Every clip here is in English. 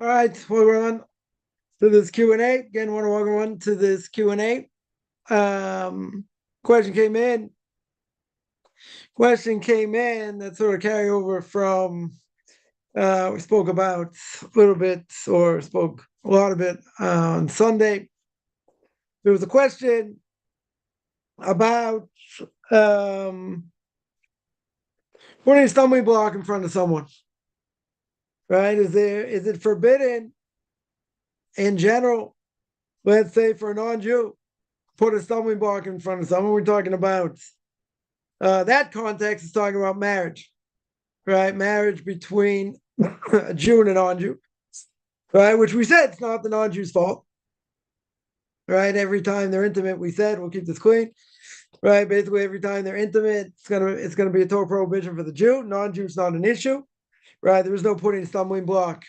All right, we're on to this Q&A. Again, want to welcome everyone to this Q&A. Question came in. That sort of carry over from we spoke about a little bit, or spoke a lot of it on Sunday. There was a question about putting a stumbling block in front of someone. Right? Is it forbidden in general, let's say for a non-Jew, put a stumbling block in front of someone? We're talking about that context is talking about marriage, right? Marriage between a Jew and a non-Jew, right? Which we said it's not the non-Jew's fault, right? Every time they're intimate, we said we'll keep this clean, right? Basically, every time they're intimate, it's gonna be a total prohibition for the Jew. Non-Jew's not an issue, right? There is no putting a stumbling block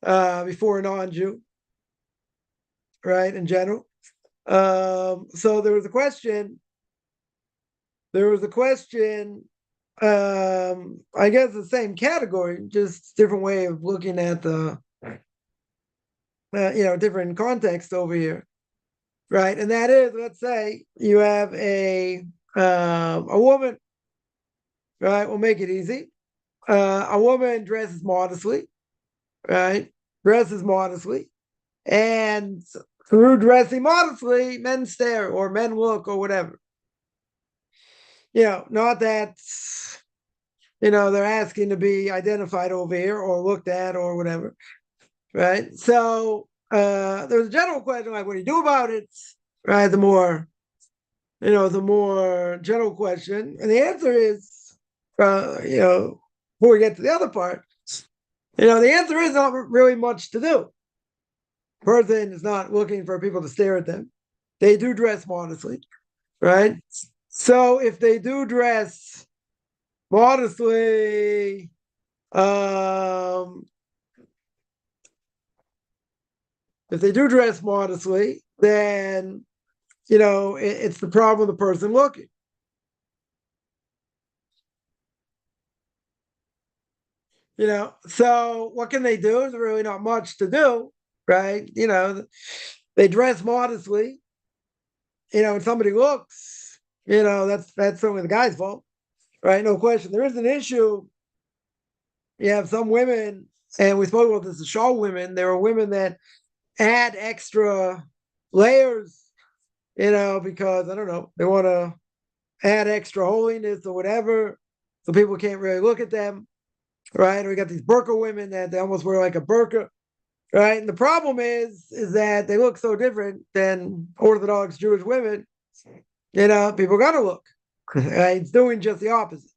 before a non-Jew, right? In general. So there was a question. I guess the same category, just different way of looking at the, different context over here, right? And that is, let's say you have a woman, right? We'll make it easy. A woman dresses modestly, right? Dresses modestly, and through dressing modestly, men stare or men look or whatever. Not that they're asking to be identified over here or looked at or whatever, right? So there's a general question like, what do you do about it, right? The more general question, and the answer is, before we get to the other part, the answer is not really much to do. Person is not looking for people to stare at them. They do dress modestly, right? So if they do dress modestly, then it's the problem of the person looking. So what can they do? There's really not much to do, right? They dress modestly. When somebody looks, that's certainly the guy's fault, right? No question. There is an issue. You have some women, and we spoke about this, the shawl women. There are women that add extra layers, because I don't know, they want to add extra holiness or whatever, so people can't really look at them, right? We got these burqa women that they almost wear like a burqa, right? And the problem is that they look so different than Orthodox Jewish women. People gotta look. Right? It's doing just the opposite,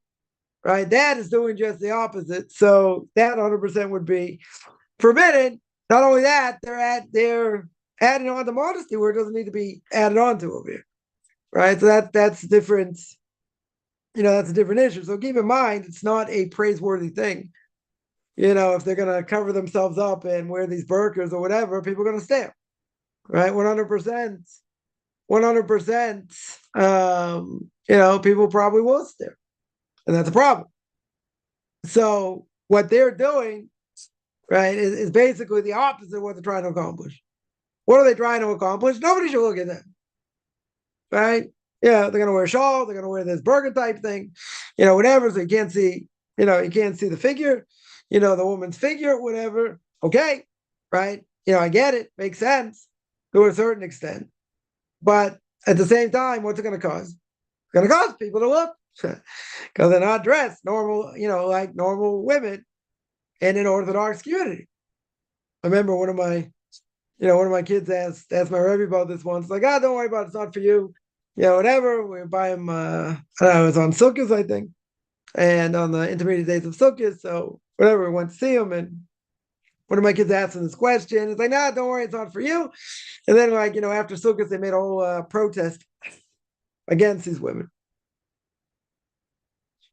right? That is doing just the opposite. So that 100% would be forbidden. Not only that, they're adding on to modesty where it doesn't need to be added on to over here, right? So that's different. That's a different issue. So keep in mind, it's not a praiseworthy thing. If they're gonna cover themselves up and wear these burqas or whatever, people are gonna stare, right? 100%. 100%. People probably will stare, and that's a problem. So what they're doing, right, is basically the opposite of what they're trying to accomplish. What are they trying to accomplish? Nobody should look at them, right? Yeah, they're gonna wear a shawl, they're gonna wear this burger type thing, whatever. So you can't see, the figure, the woman's figure, whatever. Okay, right? I get it, makes sense to a certain extent, but at the same time, what's it gonna cause? It's gonna cause people to look because they're not dressed normal, like normal women in an Orthodox community. I remember one of my kids asked my Rabbi about this once. Like, don't worry about it. It's not for you. Whatever. We buy him. I don't know, it was on Sukkot, I think, and on the intermediate days of Sukkot. So whatever, we went to see him, and one of my kids asked him this question. It's like, nah, don't worry, it's not for you. And then, like, after Sukkot, they made a whole protest against these women.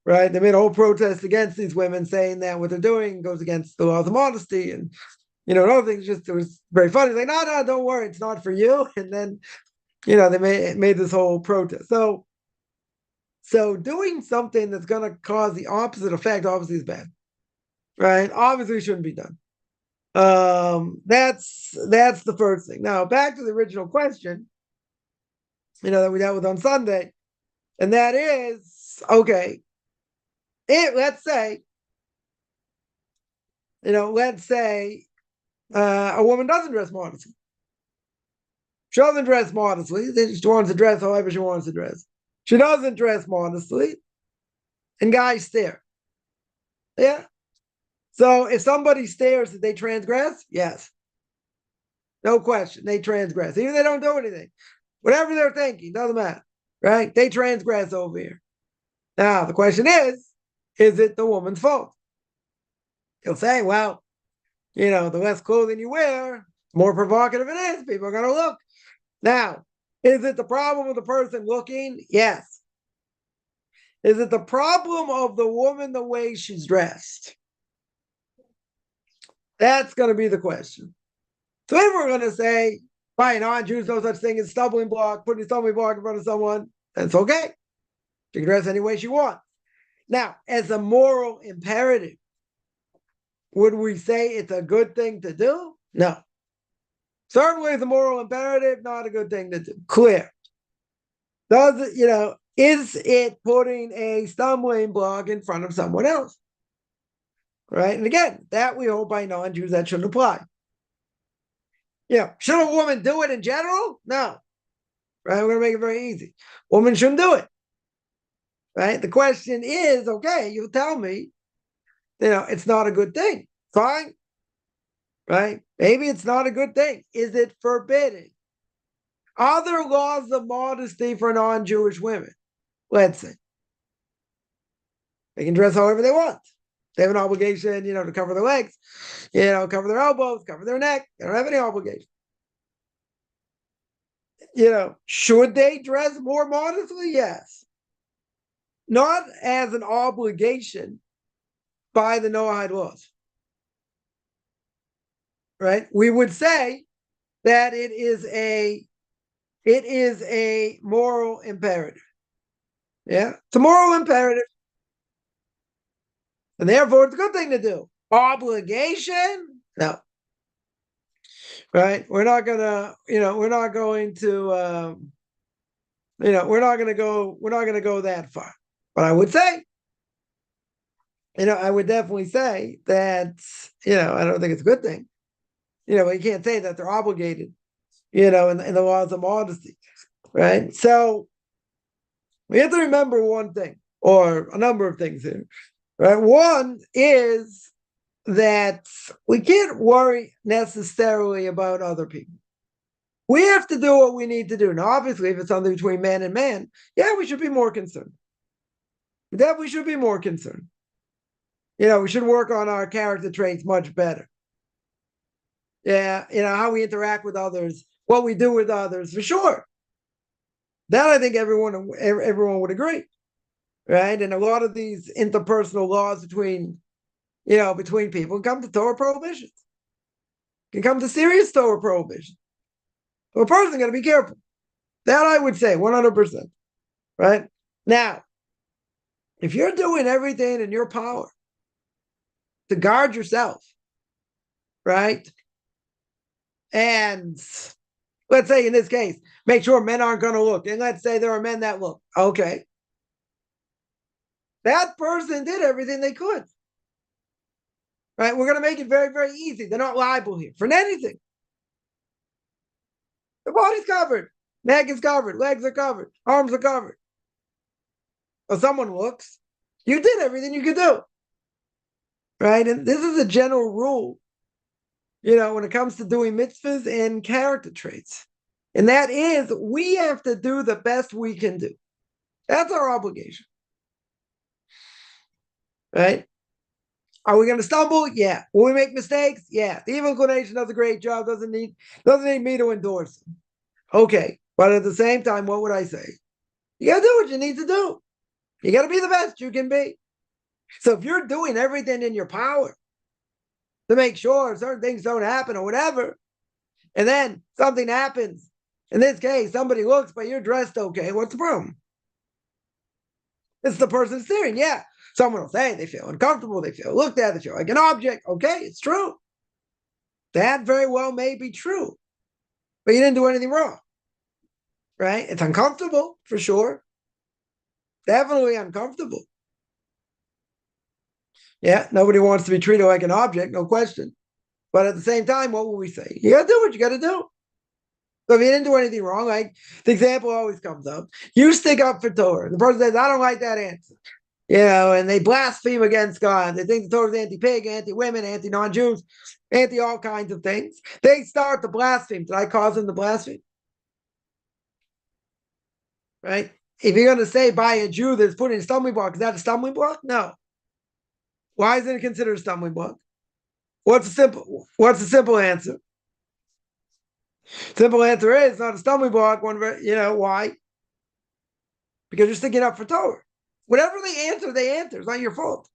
Right? They made a whole protest against these women, saying that what they're doing goes against the laws of modesty, and another thing. It was very funny. Like, no, don't worry, it's not for you. And then, they made this whole protest. So doing something that's going to cause the opposite effect obviously is bad, right? Obviously shouldn't be done, That's the first thing. Now, back to the original question, that we dealt with on Sunday, and that is, okay, let's say, a woman doesn't dress modestly. She doesn't dress modestly. She wants to dress however she wants to dress. She doesn't dress modestly, and guys stare. Yeah. So if somebody stares, did they transgress? Yes. No question. They transgress. Even if they don't do anything. Whatever they're thinking, doesn't matter. Right? They transgress over here. Now, the question is it the woman's fault? He'll say, well, the less clothing you wear, the more provocative it is. People are going to look. Now, is it the problem of the person looking? Yes. Is it the problem of the woman the way she's dressed? That's going to be the question. So if we're going to say, by non-Jews, no such thing as stumbling block, putting a stumbling block in front of someone, that's okay. She can dress any way she wants. Now, as a moral imperative, would we say it's a good thing to do? No. Certainly, as a moral imperative, not a good thing to do. Clear. Does it, is it putting a stumbling block in front of someone else? Right? And again, that we hold by non-Jews, that shouldn't apply. Should a woman do it in general? No. Right? We're going to make it very easy. Women shouldn't do it. Right? The question is, okay, you tell me, it's not a good thing. Fine. Right? Maybe it's not a good thing. Is it forbidden? Are there laws of modesty for non-Jewish women? Let's say. They can dress however they want. They have an obligation, to cover their legs, cover their elbows, cover their neck. They don't have any obligation. Should they dress more modestly? Yes. Not as an obligation by the Noahide laws. Right? We would say that it is a moral imperative. Yeah? It's a moral imperative. And therefore, it's a good thing to do. Obligation? No. Right? We're not gonna, we're not going to, we're not gonna go that far. But I would say, I would definitely say that, I don't think it's a good thing. But you can't say that they're obligated, in the laws of modesty. Right? So we have to remember one thing, or a number of things here. Right? One is that we can't worry necessarily about other people. We have to do what we need to do. Now, obviously, if it's something between man and man, yeah, we should be more concerned. That we should be more concerned. We should work on our character traits much better. Yeah, how we interact with others, what we do with others, for sure. That I think everyone would agree. Right? And a lot of these interpersonal laws between people can come to Torah prohibitions. Can come to serious Torah prohibitions. So a person got to be careful. That I would say 100%. Right? Now, if you're doing everything in your power to guard yourself, right? And let's say in this case, make sure men aren't going to look. And let's say there are men that look. Okay. That person did everything they could. Right? We're going to make it very, very easy. They're not liable here for anything. The body's covered. Neck is covered. Legs are covered. Arms are covered. Well, someone looks. You did everything you could do. Right? And this is a general rule, when it comes to doing mitzvahs and character traits. And that is, we have to do the best we can do. That's our obligation. Right? Are we going to stumble? Yeah. Will we make mistakes? Yeah. The evil inclination does a great job. Doesn't need me to endorse him. Okay. But at the same time, what would I say? You got to do what you need to do. You got to be the best you can be. So if you're doing everything in your power to make sure certain things don't happen or whatever, and then something happens, in this case, somebody looks, but you're dressed okay, what's the problem? It's the person staring. Yeah. Someone will say they feel uncomfortable, they feel looked at, they feel like an object. Okay, it's true. That very well may be true, but you didn't do anything wrong, right? It's uncomfortable for sure. Definitely uncomfortable. Yeah, nobody wants to be treated like an object, no question. But at the same time, what will we say? You got to do what you got to do. So if you didn't do anything wrong, like the example always comes up, you stick up for Torah. The person says, I don't like that answer. And they blaspheme against God. They think the Torah is anti-pig, anti-women, anti-non-Jews, anti-all kinds of things. They start to blaspheme. Did I cause them to blaspheme? Right? If you're going to say by a Jew that's put in a stumbling block, is that a stumbling block? No. Why isn't it considered a stumbling block? What's the simple answer? Simple answer is not a stumbling block. Why? Because you're sticking up for Torah. Whatever they answer. It's not your fault.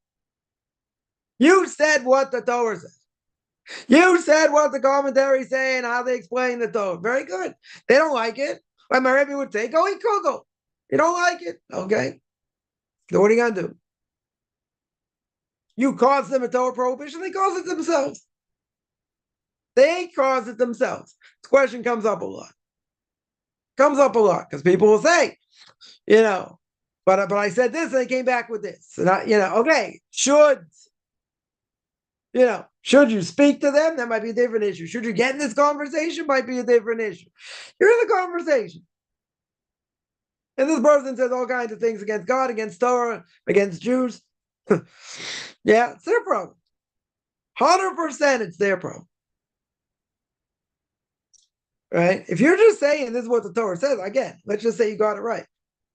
You said what the Torah says. You said what the commentaries say and how they explain the Torah. Very good. They don't like it. Like my Rabbi would say, go eat kugel. You don't like it. Okay. So what are you going to do? You caused them a Torah prohibition. They caused it themselves. They caused it themselves. This question comes up a lot. Because people will say, but I said this and they came back with this. And okay, should you speak to them? That might be a different issue. Should you get in this conversation? Might be a different issue. You're in the conversation. And this person says all kinds of things against God, against Torah, against Jews. Yeah, it's their problem. 100% it's their problem. Right? If you're just saying this is what the Torah says, again, let's just say you got it right.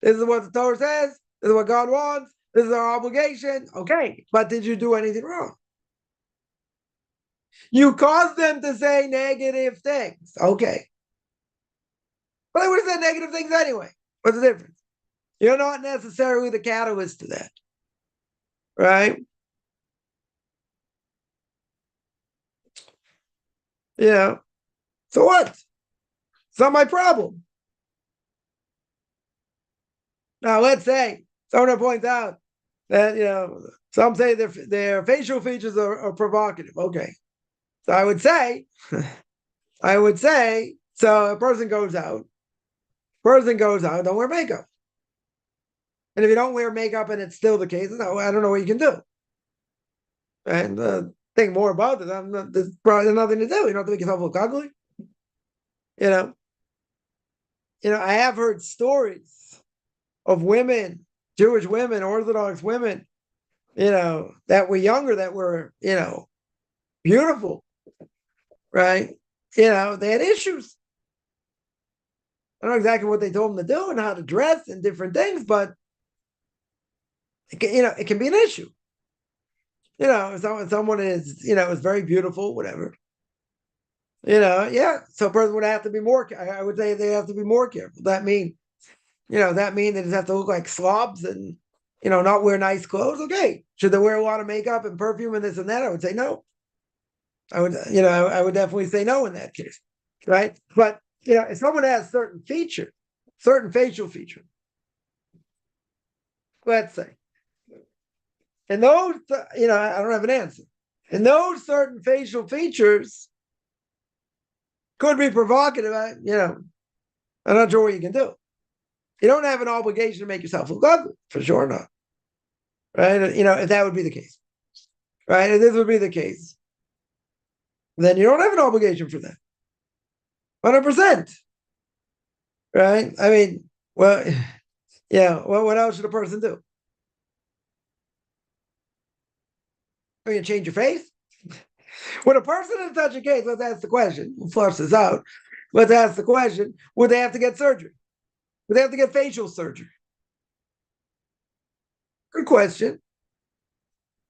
This is what the Torah says. This is what God wants. This is our obligation. Okay, but did you do anything wrong? You caused them to say negative things. Okay. But they would have said negative things anyway. What's the difference? You're not necessarily the catalyst to that. Right? Yeah. So what? It's not my problem. Now, let's say someone points out that, some say their facial features are provocative. Okay. So I would say, so a person goes out, don't wear makeup. And if you don't wear makeup and it's still the case, no, I don't know what you can do. And think more about it. There's probably nothing to do. You don't have to make yourself look ugly. I have heard stories of women, Jewish women, Orthodox women, that were younger, that were, beautiful, right? They had issues. I don't know exactly what they told them to do and how to dress and different things, but it can be an issue. Someone is very beautiful, whatever. So a person would have to be more. I would say they have to be more careful. That mean they just have to look like slobs and not wear nice clothes. Okay, should they wear a lot of makeup and perfume and this and that? I would say no. I would definitely say no in that case, right? But if someone has certain facial feature, let's say, and those, I don't have an answer. And those certain facial features could be provocative. I'm not sure what you can do. You don't have an obligation to make yourself look ugly, for sure not. Right? If that would be the case. Right? If this would be the case, then you don't have an obligation for that. 100%. Right? I mean, well, what else should a person do? Are you going to change your face? When a person in such a case, let's ask the question, we'll flush this out. Let's ask the question, would they have to get surgery? Would they have to get facial surgery? Good question.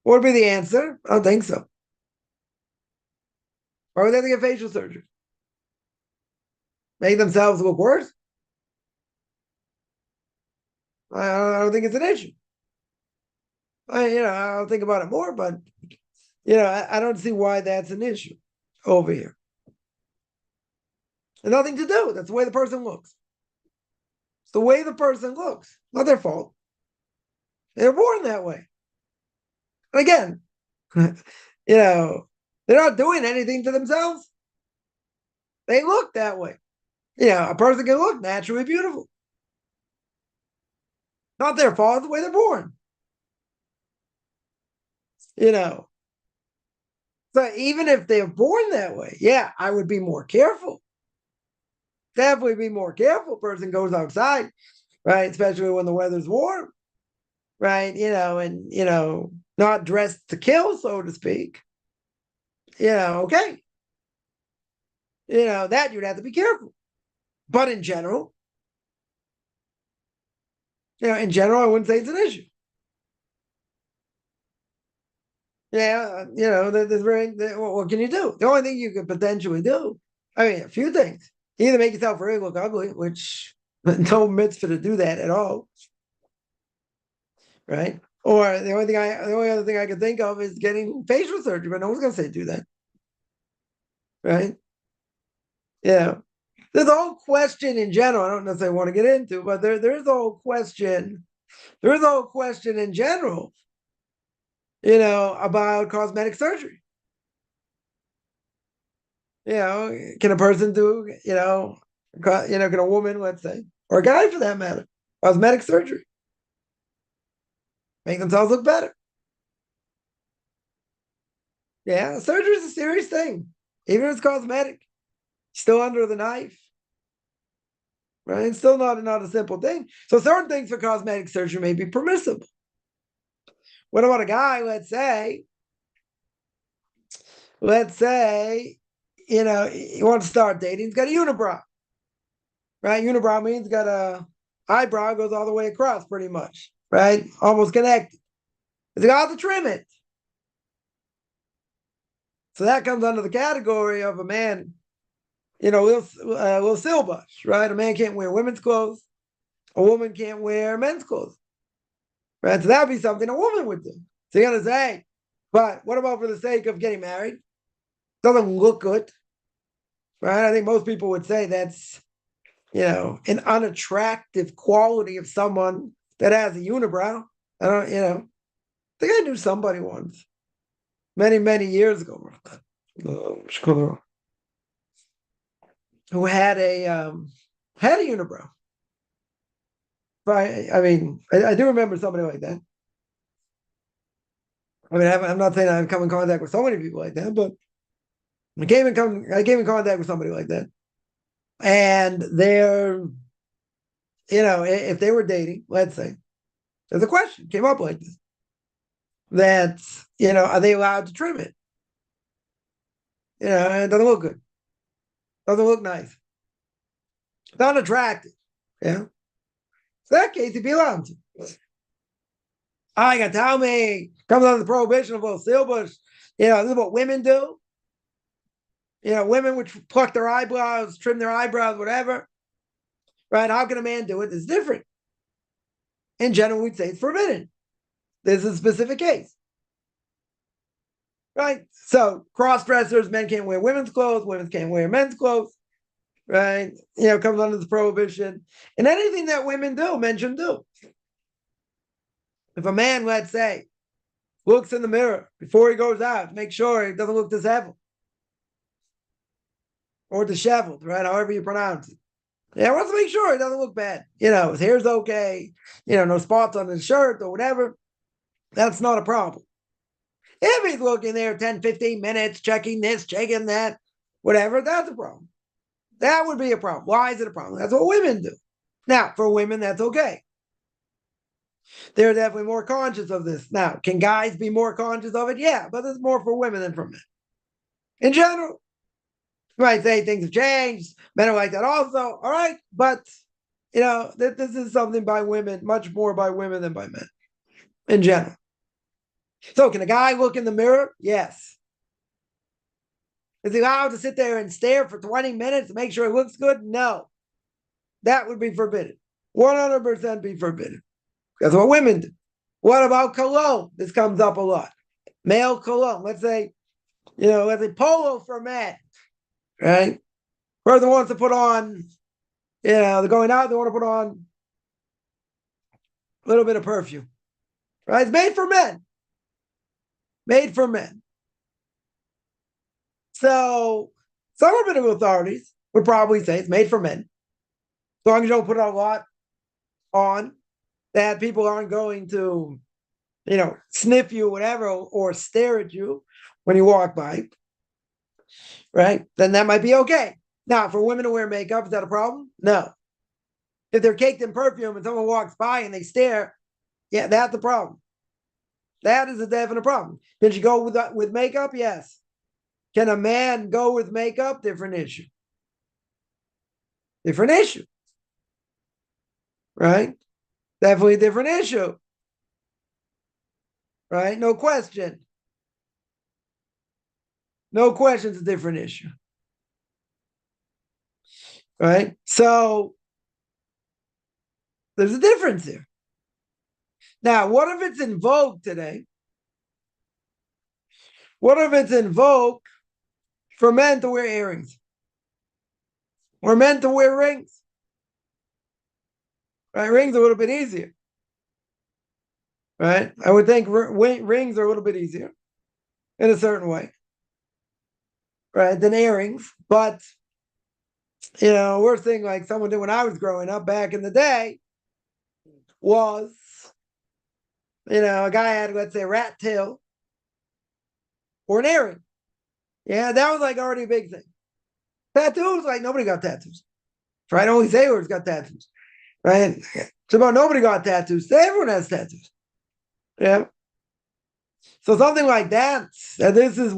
What would be the answer? I don't think so. Why would they have to get facial surgery? Make themselves look worse? I don't think it's an issue. I'll think about it more, but I don't see why that's an issue over here. And nothing to do. That's the way the person looks. It's the way the person looks. Not their fault. They're born that way. And again, They're not doing anything to themselves. They look that way. A person can look naturally beautiful. Not their fault, it's the way they're born. So even if they're born that way, yeah, I would be more careful. Definitely be more careful. Person goes outside, right? Especially when the weather's warm, right? And not dressed to kill, so to speak. Okay. That you'd have to be careful. But in general, I wouldn't say it's an issue. Yeah, there's what can you do? The only thing you could potentially do, I mean, a few things. Either make yourself really look ugly, which no mitzvah to do that at all, right? Or the only other thing I could think of is getting facial surgery, but no one's gonna say do that, right? Yeah. There's a whole question in general. I don't necessarily want to get into, but there's a whole question. There's a whole question in general, about cosmetic surgery. Can a person do, can a woman, let's say, or a guy for that matter, cosmetic surgery, make themselves look better? Yeah, surgery is a serious thing. Even if it's cosmetic, still under the knife, right? It's still not a simple thing. So certain things for cosmetic surgery may be permissible. What about a guy, let's say, he wants to start dating, he's got a unibrow, right? Unibrow means got a eyebrow goes all the way across pretty much, right? Almost connected. He's got to trim it. So that comes under the category of a man, little silbush, right? A man can't wear women's clothes. A woman can't wear men's clothes, right? So that'd be something a woman would do. So you're gonna say, but what about for the sake of getting married? Doesn't look good, right? I think most people would say that's, an unattractive quality of someone that has a unibrow. I don't, I think I knew somebody once, many, many years ago, who had a unibrow. But I mean, I do remember somebody like that. I mean, I'm not saying I've come in contact with so many people like that, but I came in contact with somebody like that, and they're, if they were dating, let's say, there's a question came up like this, that are they allowed to trim it? It doesn't look good, doesn't look nice, it's not attractive. Yeah, so in that case, he'd be allowed to. Oh, you got to tell me, comes under the prohibition of a silbush. This is what women do. Women would pluck their eyebrows, trim their eyebrows, whatever. Right? How can a man do it? It's different. In general, we'd say it's forbidden. This is a specific case. Right? So cross-dressers, men can't wear women's clothes, women can't wear men's clothes. Right? Comes under the prohibition. And anything that women do, men shouldn't do. If a man, let's say, looks in the mirror before he goes out to make sure he doesn't look disheveled or disheveled, right? However you pronounce it. Yeah, wants to make sure he doesn't look bad. His hair's okay, no spots on his shirt or whatever. That's not a problem. If he's looking there 10, 15 minutes, checking this, checking that, whatever, that's a problem. That would be a problem. Why is it a problem? That's what women do. Now, for women, that's okay. They're definitely more conscious of this. Now, can guys be more conscious of it? Yeah, but it's more for women than for men. In general, you might say things have changed. Men are like that also. All right. But, this is something by women, much more by women than by men in general. So can a guy look in the mirror? Yes. Is he allowed to sit there and stare for 20 minutes to make sure it looks good? No. That would be forbidden. 100% be forbidden. That's what women do. What about cologne? This comes up a lot. Male cologne. Let's say polo for men, right? Person wants to put on, they're going out, they want to put on a little bit of perfume, right? It's made for men. Made for men. So some rabbinical authorities would probably say it's made for men. As long as you don't put a lot on, that people aren't going to, sniff you, whatever, or stare at you when you walk by, right? Then that might be okay. Now, for women to wear makeup, is that a problem? No. If they're caked in perfume and someone walks by and they stare, yeah, that's a problem. That is a definite problem. Can she go with makeup? Yes. Can a man go with makeup? Different issue. Different issue. Right? Definitely a different issue. Right? No question. No question, it's a different issue. Right? So there's a difference here. Now, what if it's in vogue today? What if it's in vogue for men to wear earrings? Or men to wear rings? Right? Rings are a little bit easier. Right? I would think rings are a little bit easier in a certain way. Right? Than earrings. But, worst thing like someone did when I was growing up back in the day was, a guy had, let's say, a rat tail or an earring. Yeah, that was like already a big thing. Tattoos, like nobody got tattoos. Right? Only sailors got tattoos. Right? It's about nobody got tattoos. Everyone has tattoos. Yeah. So something like that, and this is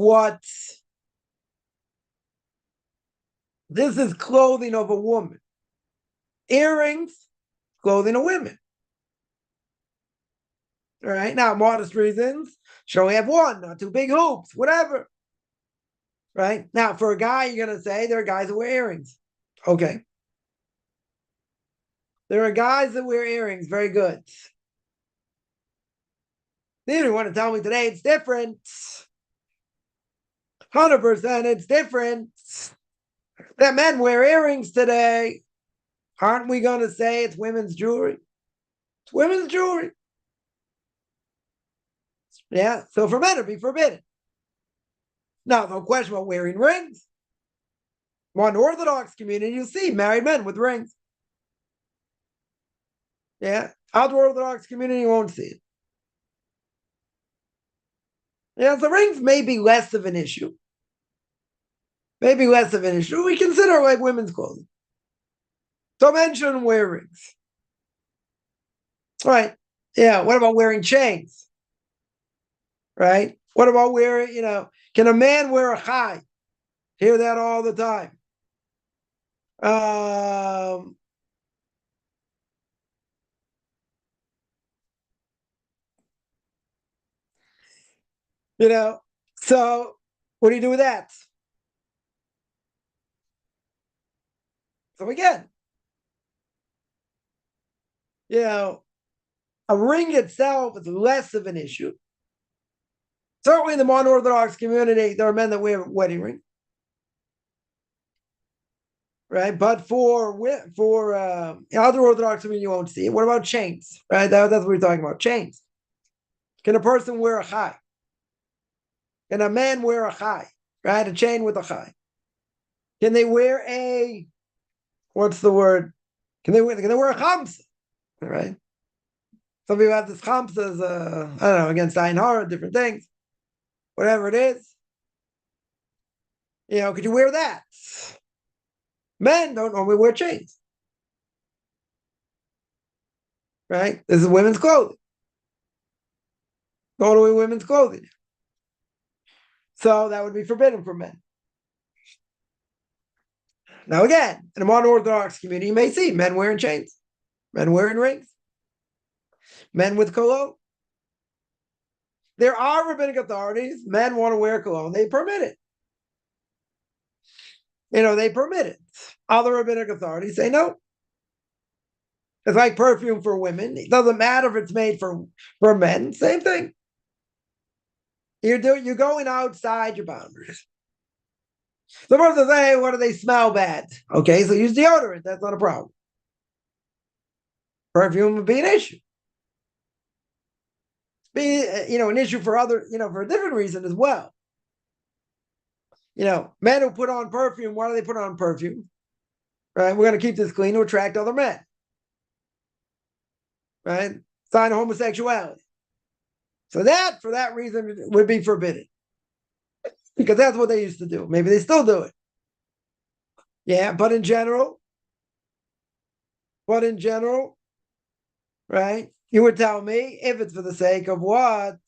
clothing of a woman. Earrings, clothing of women. All right. Now, modest reasons, should only have one, not two big hoops, whatever. Right? Now, for a guy, you're going to say there are guys that wear earrings. Okay. There are guys that wear earrings. Very good. Then you want to tell me today it's different. 100% it's different. That men wear earrings today. Aren't we going to say it's women's jewelry? It's women's jewelry. Yeah, so for men it'd be forbidden. Now, no question about wearing rings. One Orthodox community, you see married men with rings. Yeah, other Orthodox community, you won't see it. Yeah, the rings may be less of an issue. Maybe less of an issue. We consider like women's clothing. So men shouldn't wear rings. Right. Yeah, what about wearing chains? Right? What about wearing, can a man wear a chai? Hear that all the time. So what do you do with that? So again, a ring itself is less of an issue. Certainly in the modern Orthodox community, there are men that wear wedding rings. Right? But for other Orthodox community, you won't see it. What about chains? Right? That's what we're talking about. Chains. Can a person wear a chai? Can a man wear a chai? Right? A chain with a chai. Can they wear what's the word? Can they wear a chamsa? Right? Some people have this chamsa as I don't know, against Ayin Hara, different things. Whatever it is. Could you wear that? Men don't normally wear chains. Right? This is women's clothing. Totally women's clothing. So that would be forbidden for men. Now again, in a modern Orthodox community, you may see men wearing chains, men wearing rings, men with cologne. There are rabbinic authorities, men want to wear cologne, they permit it. They permit it. Other rabbinic authorities say no. It's like perfume for women. It doesn't matter if it's made for men, same thing. You're going outside your boundaries. The person say, hey, what do they smell bad? Okay, so use deodorant. That's not a problem. Perfume would be an issue. Be an issue for other, for a different reason as well. Men who put on perfume, why do they put on perfume? Right? We're going to keep this clean to attract other men. Right? Sign of homosexuality. So that, for that reason, would be forbidden. Because that's what they used to do. Maybe they still do it. Yeah, but in general, right? You would tell me if it's for the sake of what?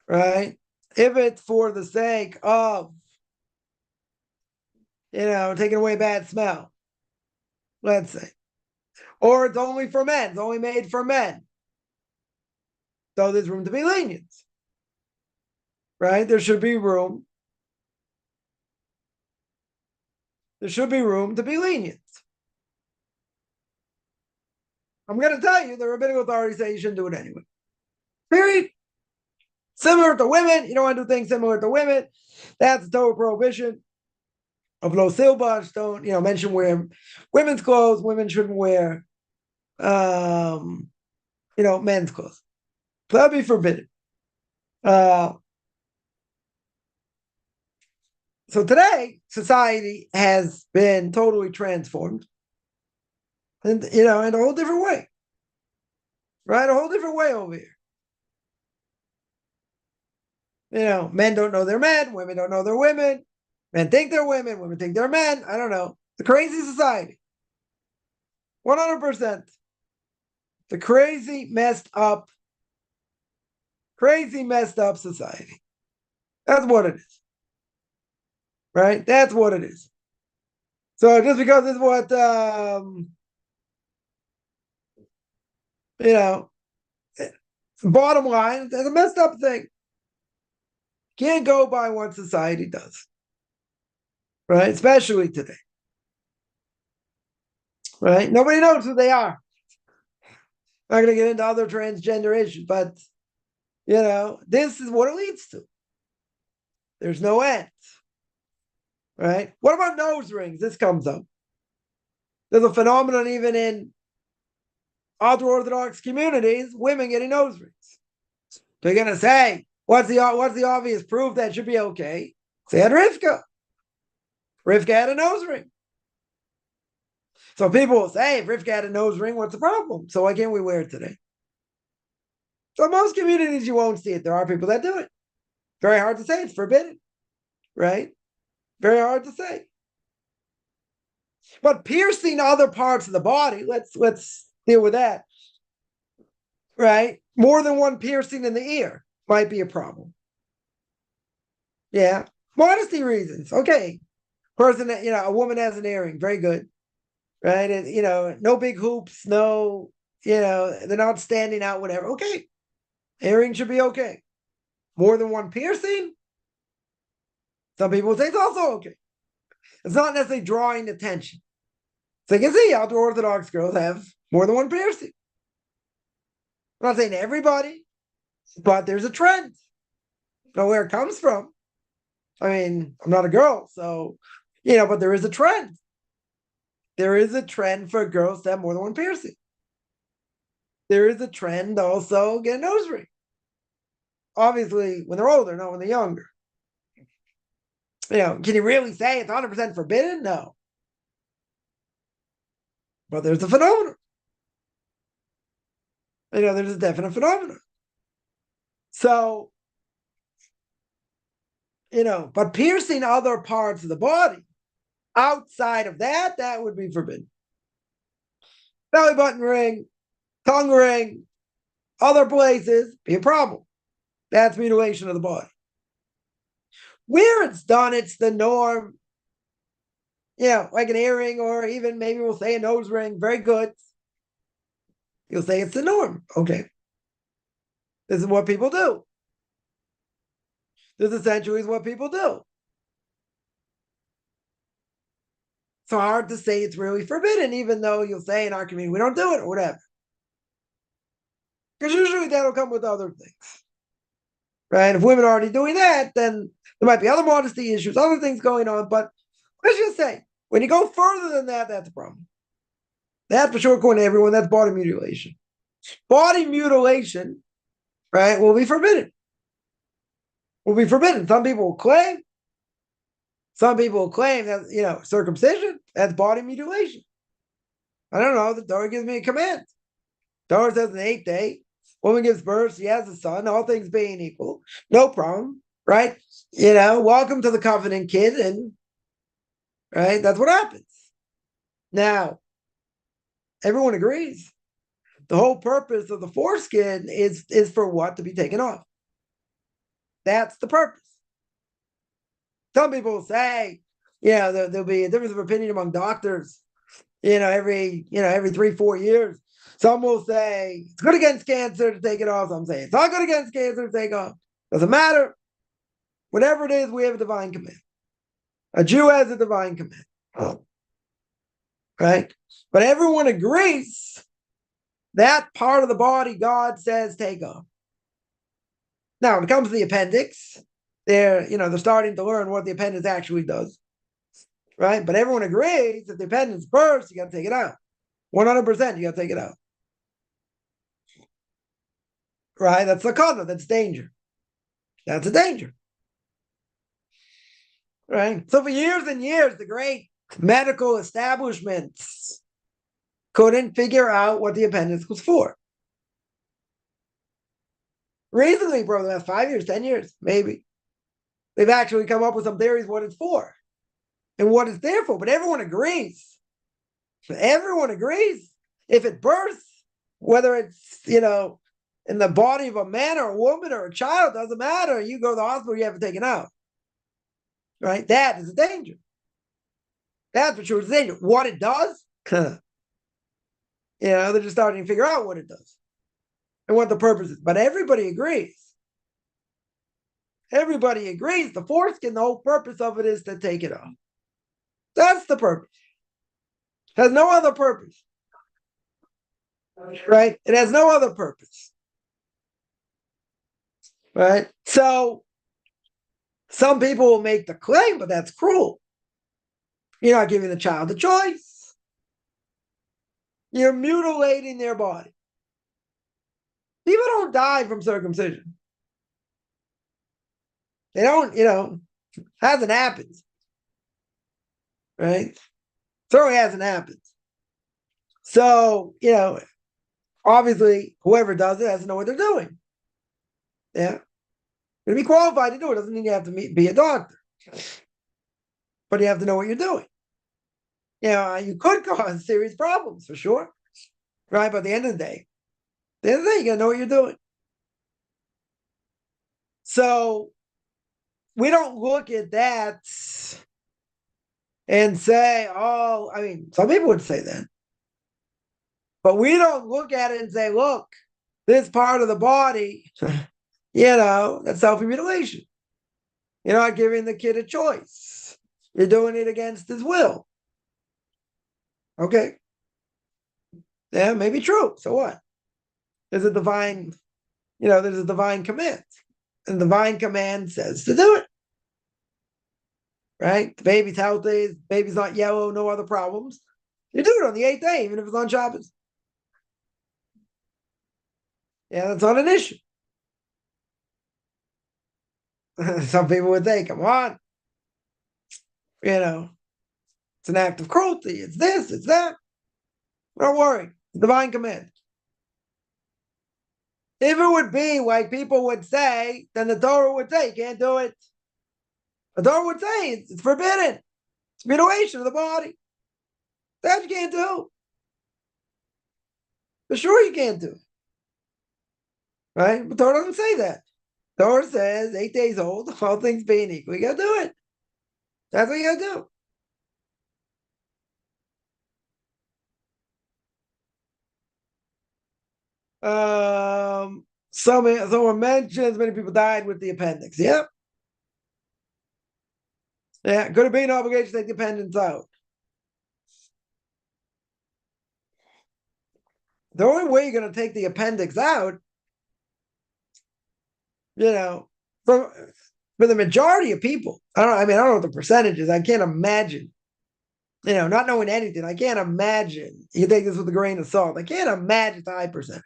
Right? If it's for the sake of, taking away bad smell, let's say. Or it's only for men, it's only made for men. So there's room to be lenient. Right? There should be room. There should be room to be lenient. I'm going to tell you, the rabbinical authorities say you shouldn't do it anyway. Period. Similar to women, you don't want to do things similar to women. That's a total prohibition of lo silbash. Don't, men shouldn't wear women's clothes. Women shouldn't wear, men's clothes. So that'd be forbidden. So today, society has been totally transformed, and in a whole different way, right? A whole different way over here. Men don't know they're men, women don't know they're women, men think they're women think they're men. I don't know. The crazy society. 100%. The crazy, messed up society. That's what it is. Right? That's what it is. So just because it's what, bottom line, it's a messed up thing. Can't go by what society does. Right? Especially today. Right? Nobody knows who they are. I'm not going to get into other transgender issues, but, this is what it leads to. There's no end. Right? What about nose rings? This comes up. There's a phenomenon even in ultra-Orthodox communities, women getting nose rings. They're going to say, what's the obvious proof that should be okay? Say had Rivka. Rivka had a nose ring. So people will say, if Rivka had a nose ring, what's the problem? So why can't we wear it today? So in most communities, you won't see it. There are people that do it. Very hard to say. It's forbidden. Right? Very hard to say. But piercing other parts of the body, let's deal with that. Right? More than one piercing in the ear might be a problem. Yeah. Modesty reasons. Okay. Person, a woman has an earring. Very good. Right? And, no big hoops, no, they're not standing out, whatever. Okay. Earring should be okay. More than one piercing? Some people say it's also okay. It's not necessarily drawing attention. So you can see ultra-Orthodox girls have more than one piercing. I'm not saying everybody, but there's a trend. I don't know where it comes from. I mean, I'm not a girl, so, but there is a trend. There is a trend for girls to have more than one piercing. There is a trend also get a nose ring. Obviously, when they're older, not when they're younger. Can you really say it's 100% forbidden? No. But there's a phenomenon. There's a definite phenomenon. So, but piercing other parts of the body outside of that would be forbidden. Belly button ring, tongue ring, other places, be a problem. That's mutilation of the body. Where it's done, it's the norm. Like an earring, or even maybe we'll say a nose ring. Very good. You'll say it's the norm. Okay. This is what people do. This essentially is what people do. It's hard to say it's really forbidden, even though you'll say in our community, we don't do it or whatever. Because usually that'll come with other things. Right? If women are already doing that, then there might be other modesty issues, other things going on. But let's just say, when you go further than that, that's a problem. That's for sure, according to everyone, that's body mutilation. Body mutilation, right, will be forbidden. Will be forbidden. Some people will claim Some people claim that, circumcision, that's body mutilation. I don't know. The Torah gives me a command. The Torah says on the 8th day, woman gives birth, she has a son, all things being equal. No problem, right? Welcome to the covenant, kid. And, right, that's what happens. Now, everyone agrees. The whole purpose of the foreskin is for what? To be taken off. That's the purpose. Some people say, there'll be a difference of opinion among doctors, every 3-4 years. Some will say it's good against cancer to take it off. Some say it's not good against cancer to take off. Doesn't matter. Whatever it is, we have a divine command. A Jew has a divine command. Right? But everyone agrees that part of the body God says take off. Now, when it comes to the appendix, they're starting to learn what the appendix actually does. Right? But everyone agrees that the appendix bursts, you got to take it out. 100%, you got to take it out. Right? That's the sakana, that's danger. That's a danger. Right? So for years and years, the great medical establishments couldn't figure out what the appendix was for. Recently, bro, the last 5 years, 10 years, maybe, they've actually come up with some theories what it's for and what it's there for. But everyone agrees. Everyone agrees. If it bursts, whether it's, in the body of a man or a woman or a child, doesn't matter. You go to the hospital, you have it taken out. Right? That is a danger. That's for sure. It's a danger. What it does, they're just starting to figure out what it does and what the purpose is. But everybody agrees. Everybody agrees. The foreskin, the whole purpose of it is to take it off. That's the purpose. It has no other purpose. Right? It has no other purpose. Right? So, some people will make the claim, but that's cruel. You're not giving the child a choice. You're mutilating their body. People don't die from circumcision. They don't, hasn't happened. Right? Certainly hasn't happened. So, obviously, whoever does it has to know what they're doing. Yeah. To be qualified to do it doesn't mean you have to be a doctor. But you have to know what you're doing. You could cause serious problems for sure. Right? But at the end of the day, you got to know what you're doing. So, we don't look at that and say, some people would say that. But we don't look at it and say, look, this part of the body, that's self-mutilation. You're not giving the kid a choice. You're doing it against his will. Okay. Yeah, maybe true. So what? There's a divine, there's a divine command. And the divine command says to do it. Right? The baby's healthy, the baby's not yellow, no other problems. You do it on the 8th day, even if it's on Shabbos. Yeah, that's not an issue. Some people would say, come on. It's an act of cruelty. It's this, it's that. Don't worry. Divine command. If it would be like people would say, then the Torah would say, you can't do it. The Torah would say, it's forbidden. It's mutilation of the body. That you can't do. For sure you can't do. Right? But Torah doesn't say that. Torah says 8 days old, all things being equal, you got to do it. That's what you got to do. Someone mentions many people died with the appendix. Yep. Yeah, could have been an obligation to take the appendix out. The only way you're going to take the appendix out, for the majority of people, I don't know what the percentage is. I can't imagine, not knowing anything, I can't imagine. You take this with a grain of salt. I can't imagine the high percentage.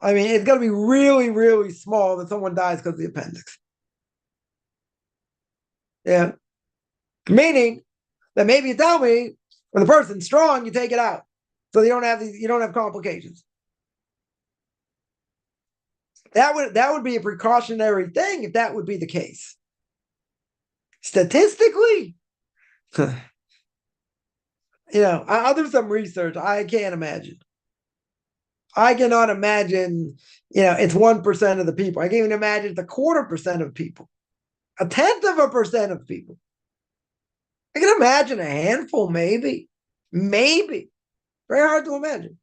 It's going to be really, really small that someone dies because of the appendix. Yeah. Meaning that maybe you tell me when the person's strong, you take it out. So you don't have complications. That would be a precautionary thing if that would be the case. Statistically, I'll do some research. I can't imagine. I cannot imagine, it's 1% of the people. I can't even imagine it's 0.25% of people, 0.1% of people. I can imagine a handful, maybe. Maybe. Very hard to imagine.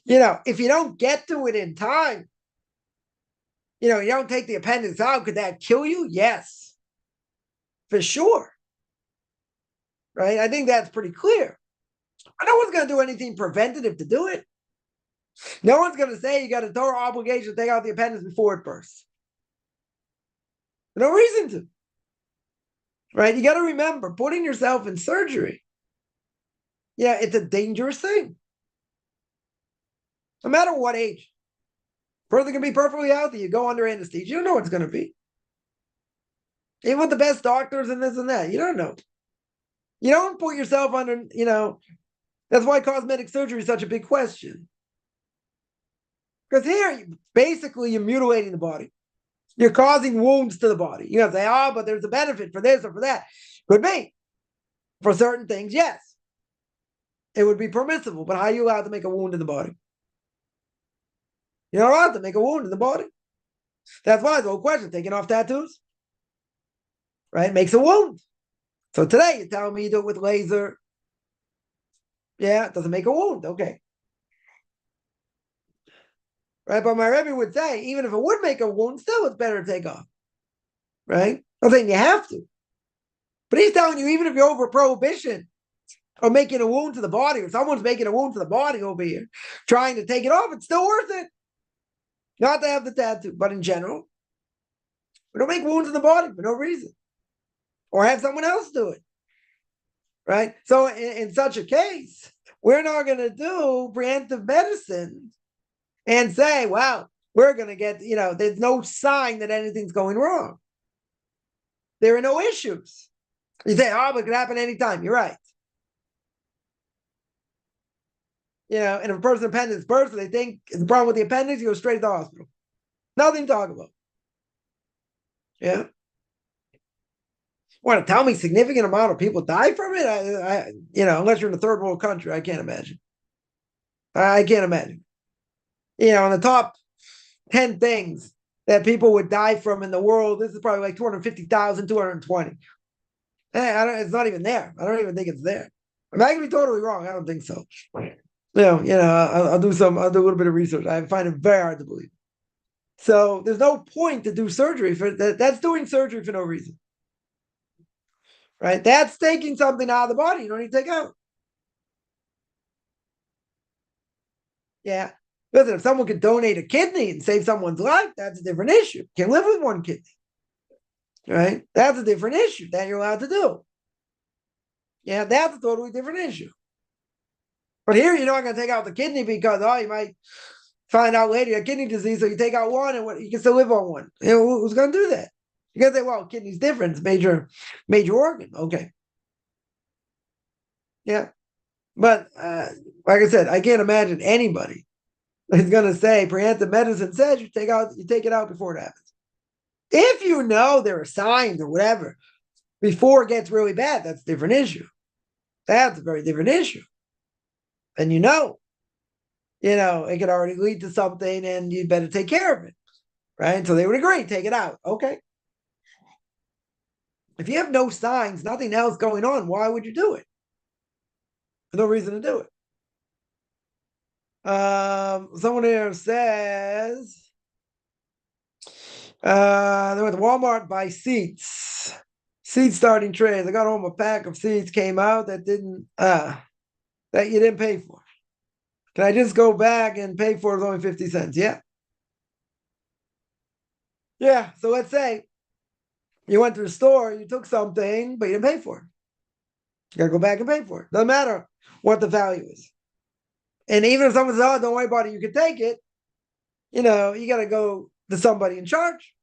If you don't get to it in time, you don't take the appendix out, could that kill you? Yes, for sure. Right? I think that's pretty clear. No one's going to do anything preventative to do it. No one's going to say you got a Torah obligation to take out the appendix before it bursts. No reason to. Right? You got to remember, putting yourself in surgery, it's a dangerous thing. No matter what age. Person can be perfectly healthy. You go under anesthesia, you don't know what it's going to be. Even with the best doctors and this and that, you don't know. You don't put yourself under, that's why cosmetic surgery is such a big question. Because here, basically, you're mutilating the body. You're causing wounds to the body. You say, but there's a benefit for this or for that. Could be. For certain things, yes. It would be permissible, but how are you allowed to make a wound in the body? You're not allowed to make a wound in the body. That's why the whole question, taking off tattoos, right, makes a wound. So today, you're telling me you do it with laser. Yeah, it doesn't make a wound. Okay. Right, but my Rabbi would say, even if it would make a wound, still it's better to take off. Right? I'm saying you have to. But he's telling you, even if you're over prohibition or making a wound to the body, or someone's making a wound to the body over here, trying to take it off, it's still worth it. Not to have the tattoo, but in general, we don't make wounds in the body for no reason. Or have someone else do it. Right? So in such a case, we're not going to do preventive medicine and say, wow, we're going to get, there's no sign that anything's going wrong. There are no issues. You say, but it could happen anytime. You're right. And if a person's appendix bursts, they think it's a problem with the appendix, you go straight to the hospital. Nothing to talk about. Yeah. Want to tell me significant amount of people die from it? Unless you're in a third world country, I can't imagine. I can't imagine. On the top 10 things that people would die from in the world, this is probably like 250,000, 220. It's not even there. I don't even think it's there. I can be totally wrong. I don't think so. I'll do a little bit of research. I find it very hard to believe. So there's no point to do surgery for that. That's doing surgery for no reason. Right? That's taking something out of the body you don't need to take out. Yeah. Listen, if someone could donate a kidney and save someone's life, that's a different issue. You can live with one kidney. Right? That's a different issue that you're allowed to do. Yeah, that's a totally different issue. But here you're not going to take out the kidney because, you might find out later you have kidney disease, so you take out one and you can still live on one. Who's going to do that? You can say, well, kidney's different. It's major organ. Okay. Yeah. But like I said, I can't imagine anybody is going to say preventive medicine says you take it out before it happens. If you know there are signs or whatever before it gets really bad, that's a different issue. That's a very different issue. And it could already lead to something and you'd better take care of it. Right? So they would agree, take it out. Okay. If you have no signs, nothing else going on, why would you do it? There's no reason to do it. Someone here says they went to Walmart buy seats starting trays. I got home, a pack of seats came out that you didn't pay for. Can I just go back and pay for it? Only 50 cents? Yeah. Yeah. So let's say you went to the store, you took something, but you didn't pay for it. You got to go back and pay for it. Doesn't matter what the value is. And even if someone says, don't worry about it, you can take it, you got to go to somebody in charge.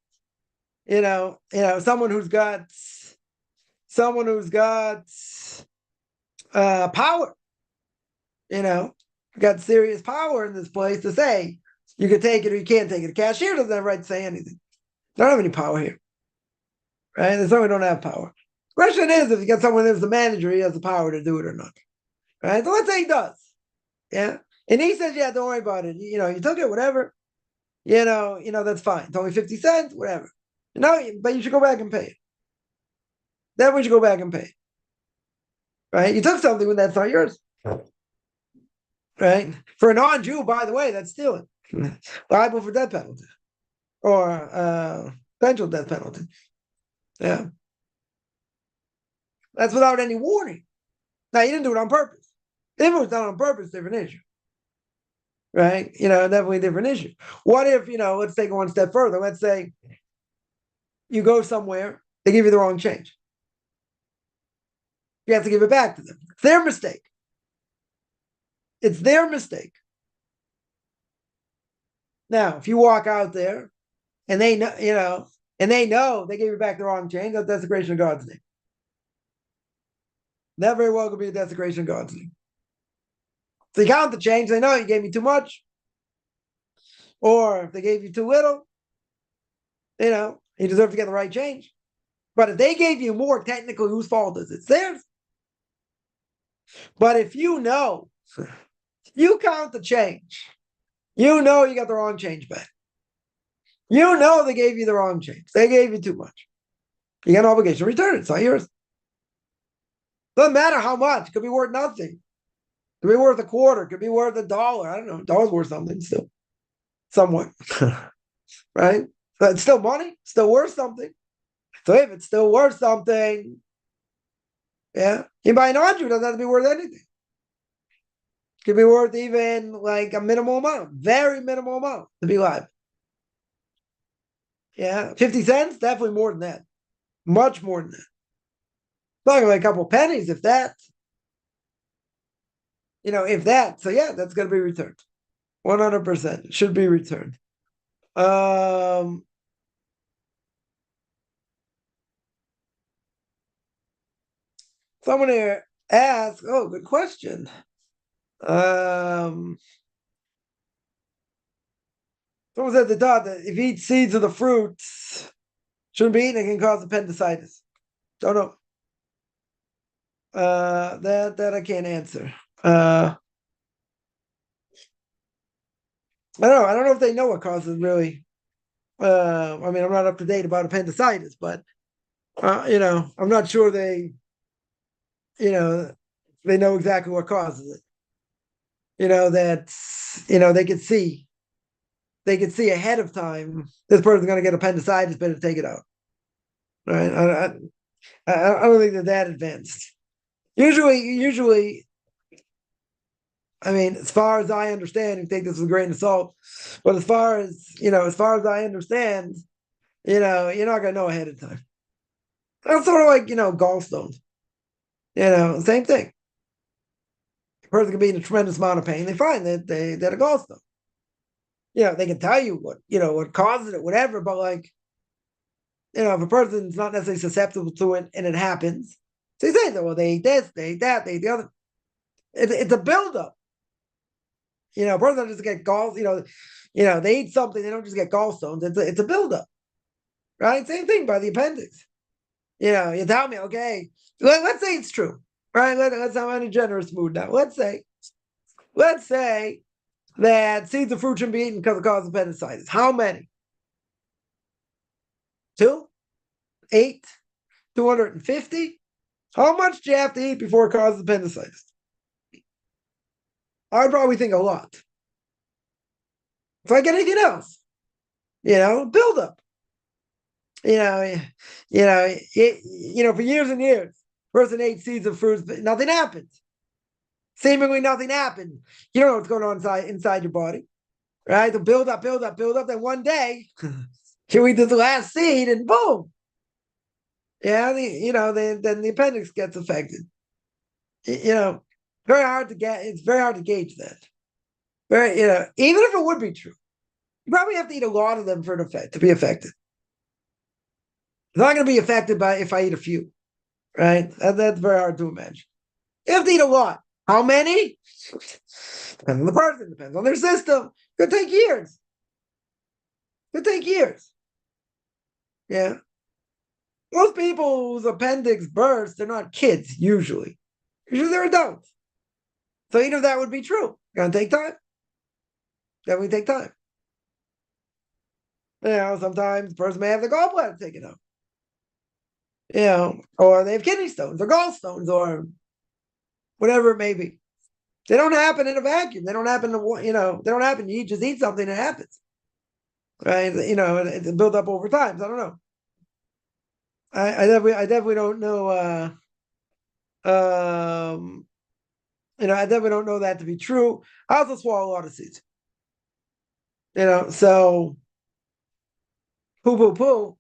Someone who's got power, got serious power in this place to say you can take it or you can't take it. The cashier doesn't have the right to say anything. They don't have any power here, right? They certainly don't have power. The question is, if you got someone who's the manager, he has the power to do it or not, right? So let's say he does, yeah. And he says, yeah, don't worry about it. You took it, whatever. That's fine. It's only 50 cents, whatever. But you should go back and pay it. Then we should go back and pay it. Right? You took something when that's not yours. Right? For a non-Jew, by the way, that's stealing. Liable for death penalty. Or potential death penalty. Yeah. That's without any warning. Now, you didn't do it on purpose. If it was done on purpose, different issue. Right? Definitely a different issue. What if, let's take it one step further. Let's say you go somewhere, they give you the wrong change. You have to give it back to them. It's their mistake. It's their mistake. Now, if you walk out there and they know, they gave you back the wrong change, that's desecration of God's name. That very well could be a desecration of God's name. So you count the change, they know you gave me too much. Or if they gave you too little, you deserve to get the right change. But if they gave you more, technically, whose fault is it? It's theirs. But if you count the change, you got the wrong change back. They gave you the wrong change. They gave you too much. You got an obligation to return it. It's not yours. Doesn't matter how much. It could be worth nothing. It could be worth a quarter. It could be worth $1. I don't know. $1's worth something still. Somewhat. Right? But it's still money. Still worth something. So if it's still worth something, yeah, you buy an non-Jew, doesn't have to be worth anything. It could be worth even like a minimal amount, very minimal amount to be liable. Yeah, 50 cents, definitely more than that. Much more than that. Talking like a couple pennies, if that. If that. So yeah, that's going to be returned. 100% should be returned. Someone here asked, good question. Someone said the thought that if you eat seeds of the fruits, shouldn't be eaten, it can cause appendicitis. Don't know. That I can't answer. I don't know if they know what causes really. I'm not up to date about appendicitis, but I'm not sure they know exactly what causes it. They could see ahead of time this person's going to get appendicitis, better take it out. Right? I don't think they're that advanced. Usually, as far as I understand, you take this with a grain of salt, but as far as I understand, you're not going to know ahead of time. It's sort of like, gallstones. Same thing. A person can be in a tremendous amount of pain. They find that they had a gallstone. They can tell you what causes it, whatever, but if a person's not necessarily susceptible to it and it happens, so you say that, well, they ate this, they ate that, they ate the other. It's a buildup. A person doesn't just get gall, they eat something, they don't just get gallstones. It's a buildup. Right? Same thing by the appendix. You tell me, okay, let's say it's true. Right? Let's have in a generous mood now. Let's say that seeds of fruit shouldn't be eaten because it causes appendicitis. How many? 2? 8? 250? How much do you have to eat before it causes appendicitis? I would probably think a lot. It's like anything else. Build up. For years and years, person ate seeds of fruits, but nothing happened. Seemingly nothing happened. You don't know what's going on inside your body. Right? So build up. Then one day, you eat this last seed and boom. Yeah, then the appendix gets affected. Very hard to get. It's very hard to gauge that. Even if it would be true, you probably have to eat a lot of them for an effect to be affected. It's not going to be affected by if I eat a few, right? That's very hard to imagine. You have to eat a lot. How many? Depends on the person, depends on their system. Could take years. Could take years. Yeah. Most people whose appendix bursts, they're not kids, usually. Usually they're adults. So even if that would be true, gonna take time. That would take time. Sometimes the person may have the gallbladder taken out. Or they have kidney stones or gallstones or whatever it may be. They don't happen in a vacuum. They don't happen they don't happen. You just eat something, it happens. Right? It's built up over time. So I don't know. I definitely don't know. I definitely don't know that to be true. I also swallow a lot of seeds. So poo.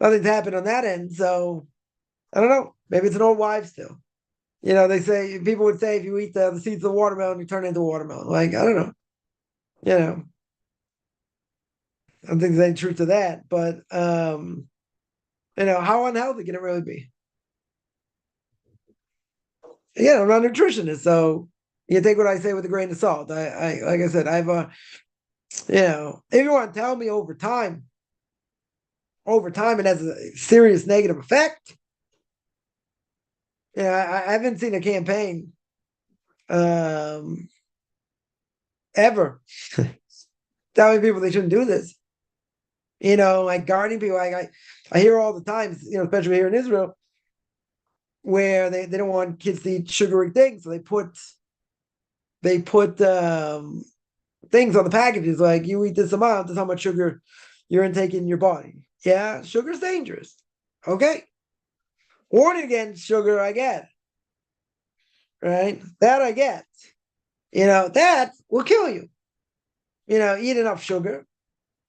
Nothing's happened on that end. So I don't know. Maybe it's an old wives' tale. They say people would say if you eat the seeds of the watermelon, you turn into a watermelon. Like, I don't know. I don't think there's any truth to that. But how unhealthy can it really be? Yeah, I'm not a nutritionist, so you take what I say with a grain of salt. I like I said, I've if you want to tell me over time it has a serious negative effect. I haven't seen a campaign ever telling people they shouldn't do this. Like gardening people, I hear all the time, especially here in Israel, where they don't want kids to eat sugary things, so they put things on the packages like you eat this amount, this is how much sugar you're intaking in your body. Yeah, sugar's dangerous. Okay. Warning against sugar, I get. Right? That I get. That will kill you. Eat enough sugar,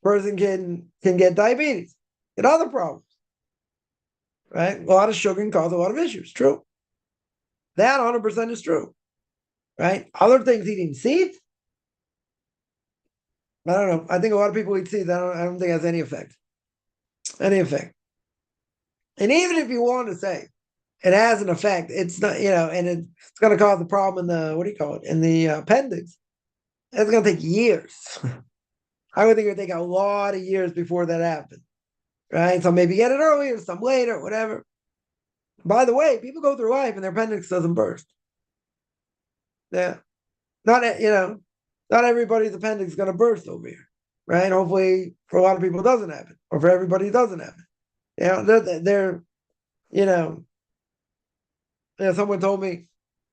person can get diabetes and other problems. Right? A lot of sugar can cause a lot of issues. True. That 100% is true. Right? Other things, eating seeds, I don't know. I think a lot of people eat seeds. I don't think it has any effect. Any effect. And even if you want to say it has an effect, it's not, and it's going to cause a problem in the, what do you call it, in the appendix. It's going to take years. I would think it would take a lot of years before that happens. Right? So maybe get it earlier, some later, whatever. By the way, people go through life and their appendix doesn't burst. Yeah. Not everybody's appendix is going to burst over here. Right? Hopefully for a lot of people it doesn't happen. Or for everybody it doesn't happen. They're someone told me,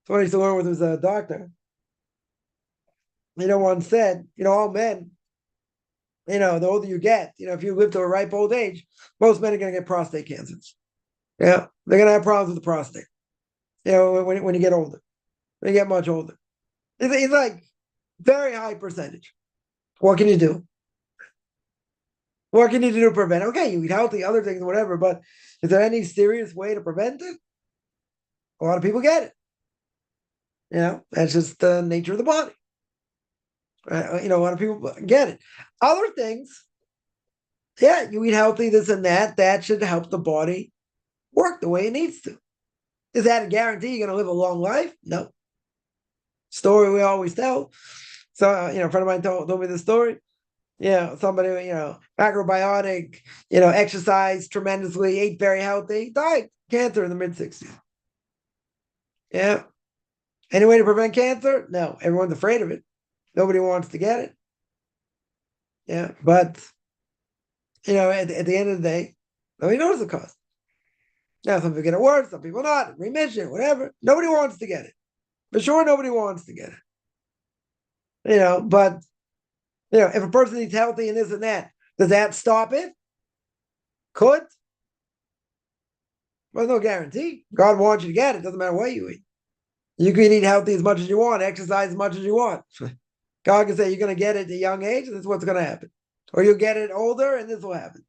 someone I used to learn with was a doctor. Once said, all men, the older you get, if you live to a ripe old age, most men are going to get prostate cancers. Yeah, they're going to have problems with the prostate. When you get older, when you get much older, it's like very high percentage. What can you do? What can you do to prevent? Okay, you eat healthy, other things, whatever. But is there any serious way to prevent it? A lot of people get it. That's just the nature of the body. Right? A lot of people get it. Other things, yeah, you eat healthy, this and that. That should help the body work the way it needs to. Is that a guarantee you're going to live a long life? No. Story we always tell. So, a friend of mine told me the story. Somebody, macrobiotic, exercised tremendously, ate very healthy, died, cancer in the mid-60s. Yeah. Any way to prevent cancer? No. Everyone's afraid of it. Nobody wants to get it. Yeah. But, at the end of the day, nobody knows the cause. Now, some people get it worse, some people not, remission, whatever. Nobody wants to get it. For sure, nobody wants to get it. But, if a person eats healthy and this and that, does that stop it? Could. There's no guarantee. God wants you to get it. Doesn't matter what you eat. You can eat healthy as much as you want, exercise as much as you want. God can say you're going to get it at a young age, and this is what's going to happen. Or you'll get it older, and this will happen.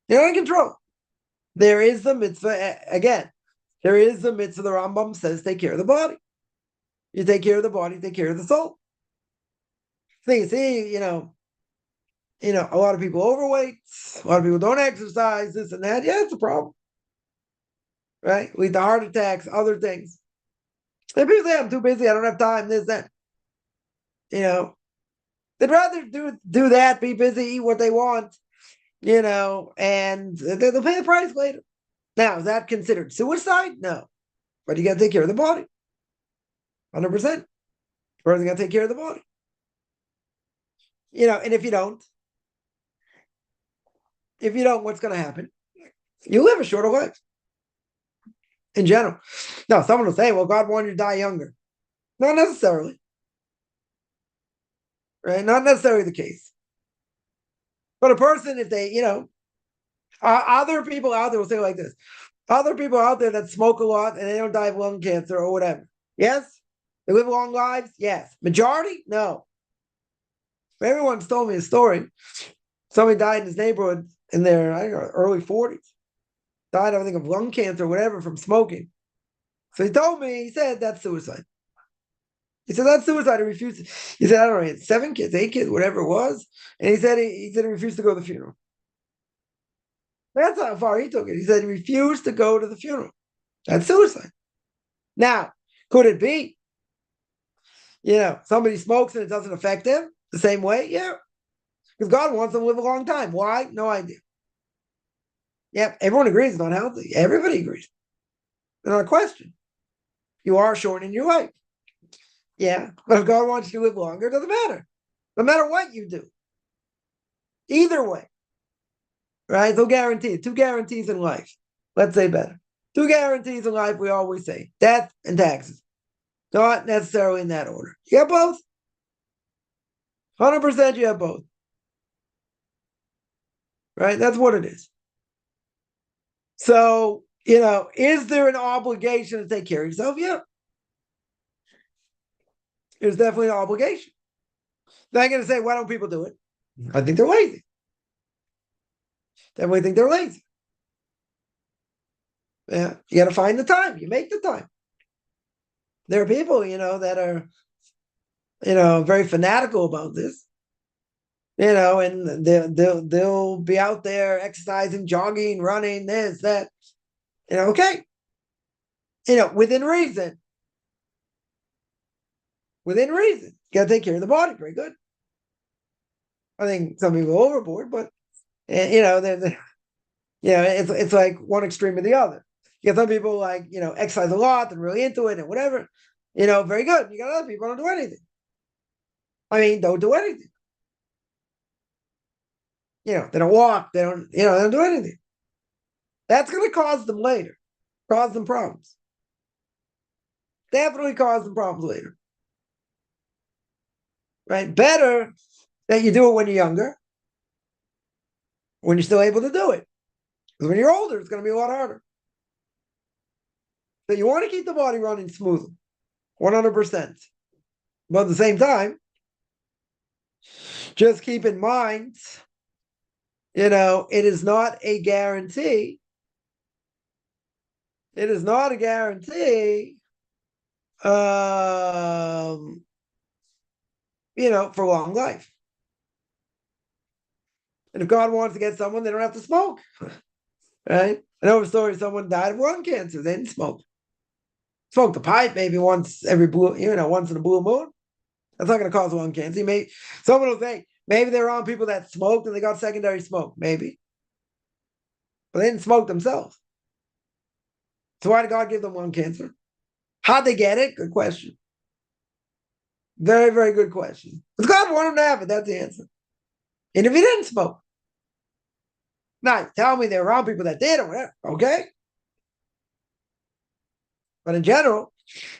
You're in control. There is the mitzvah, again, there is the mitzvah, the Rambam says, take care of the body. You take care of the body, take care of the soul. See, A lot of people overweight, a lot of people don't exercise, this and that. Yeah, it's a problem. Right? Lead to heart attacks, other things. And people say, I'm too busy, I don't have time, this, that. They'd rather do that, be busy, eat what they want, and they'll pay the price later. Now, is that considered suicide? No. But you got to take care of the body. 100%. First, you got to take care of the body. And if you don't, what's going to happen? You live a shorter life. In general. Now, someone will say, well, God wanted you to die younger. Not necessarily. Right? Not necessarily the case. But a person, if they, other people out there will say like this. Other people out there that smoke a lot and they don't die of lung cancer or whatever. Yes? They live long lives? Yes. Majority? No. Everyone's told me a story. Somebody died in his neighborhood in their, early 40s. Died, I think, of lung cancer or whatever from smoking. So he said, that's suicide. He said, that's suicide. He refused. He said, I don't know, he had 7 kids, 8 kids, whatever it was. And he said he refused to go to the funeral. That's how far he took it. He said he refused to go to the funeral. That's suicide. Now, could it be, somebody smokes and it doesn't affect them the same way? Yeah. Because God wants them to live a long time. Why? No idea. Yep, everyone agrees it's not healthy. Everybody agrees. Not a question. You are shortening your life. Yeah, but if God wants you to live longer, it doesn't matter. No matter what you do. Either way. Right? No guarantee. 2 guarantees in life. Let's say better. 2 guarantees in life, we always say. Death and taxes. Not necessarily in that order. You have both. 100% you have both. Right? That's what it is. So, is there an obligation to take care of yourself? Yeah. There's definitely an obligation. Now I'm going to say, why don't people do it? I think they're lazy. Definitely think they're lazy. Yeah, you got to find the time. You make the time. There are people, that are, very fanatical about this. And they'll be out there exercising, jogging, running, this, that. Okay. Within reason. Within reason. You got to take care of the body. Very good. I think some people are overboard, but it's like one extreme or the other. You got some people like, exercise a lot and really into it and whatever. Very good. You got other people who don't do anything. Don't do anything. They don't walk. They don't do anything. That's going to cause them later. Cause them problems. Definitely cause them problems later. Right? Better that you do it when you're younger, when you're still able to do it. Because when you're older, it's going to be a lot harder. So you want to keep the body running smoothly, 100%. But at the same time, just keep in mind, it is not a guarantee. It is not a guarantee, for long life. And if God wants to get someone, they don't have to smoke. Right? I know a story, someone died of lung cancer. They didn't smoke. Smoked a pipe maybe once in a blue moon. That's not going to cause lung cancer. Someone will say, maybe they're around people that smoked and they got secondary smoke. Maybe. But they didn't smoke themselves. So why did God give them lung cancer? How'd they get it? Good question. Very, very good question. Because God wanted them to have it. That's the answer. And if he didn't smoke, now tell me they're around people that did or whatever. Okay? But in general,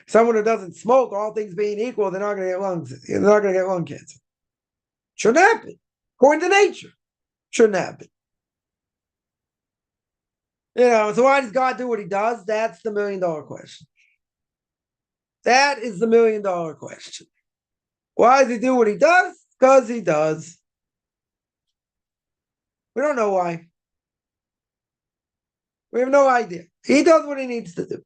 someone who doesn't smoke, all things being equal, they're not going to get lung cancer. Shouldn't happen. According to nature. Shouldn't happen. So why does God do what he does? That's the $1 million question. That is the $1 million question. Why does he do what he does? Because he does. We don't know why. We have no idea. He does what he needs to do.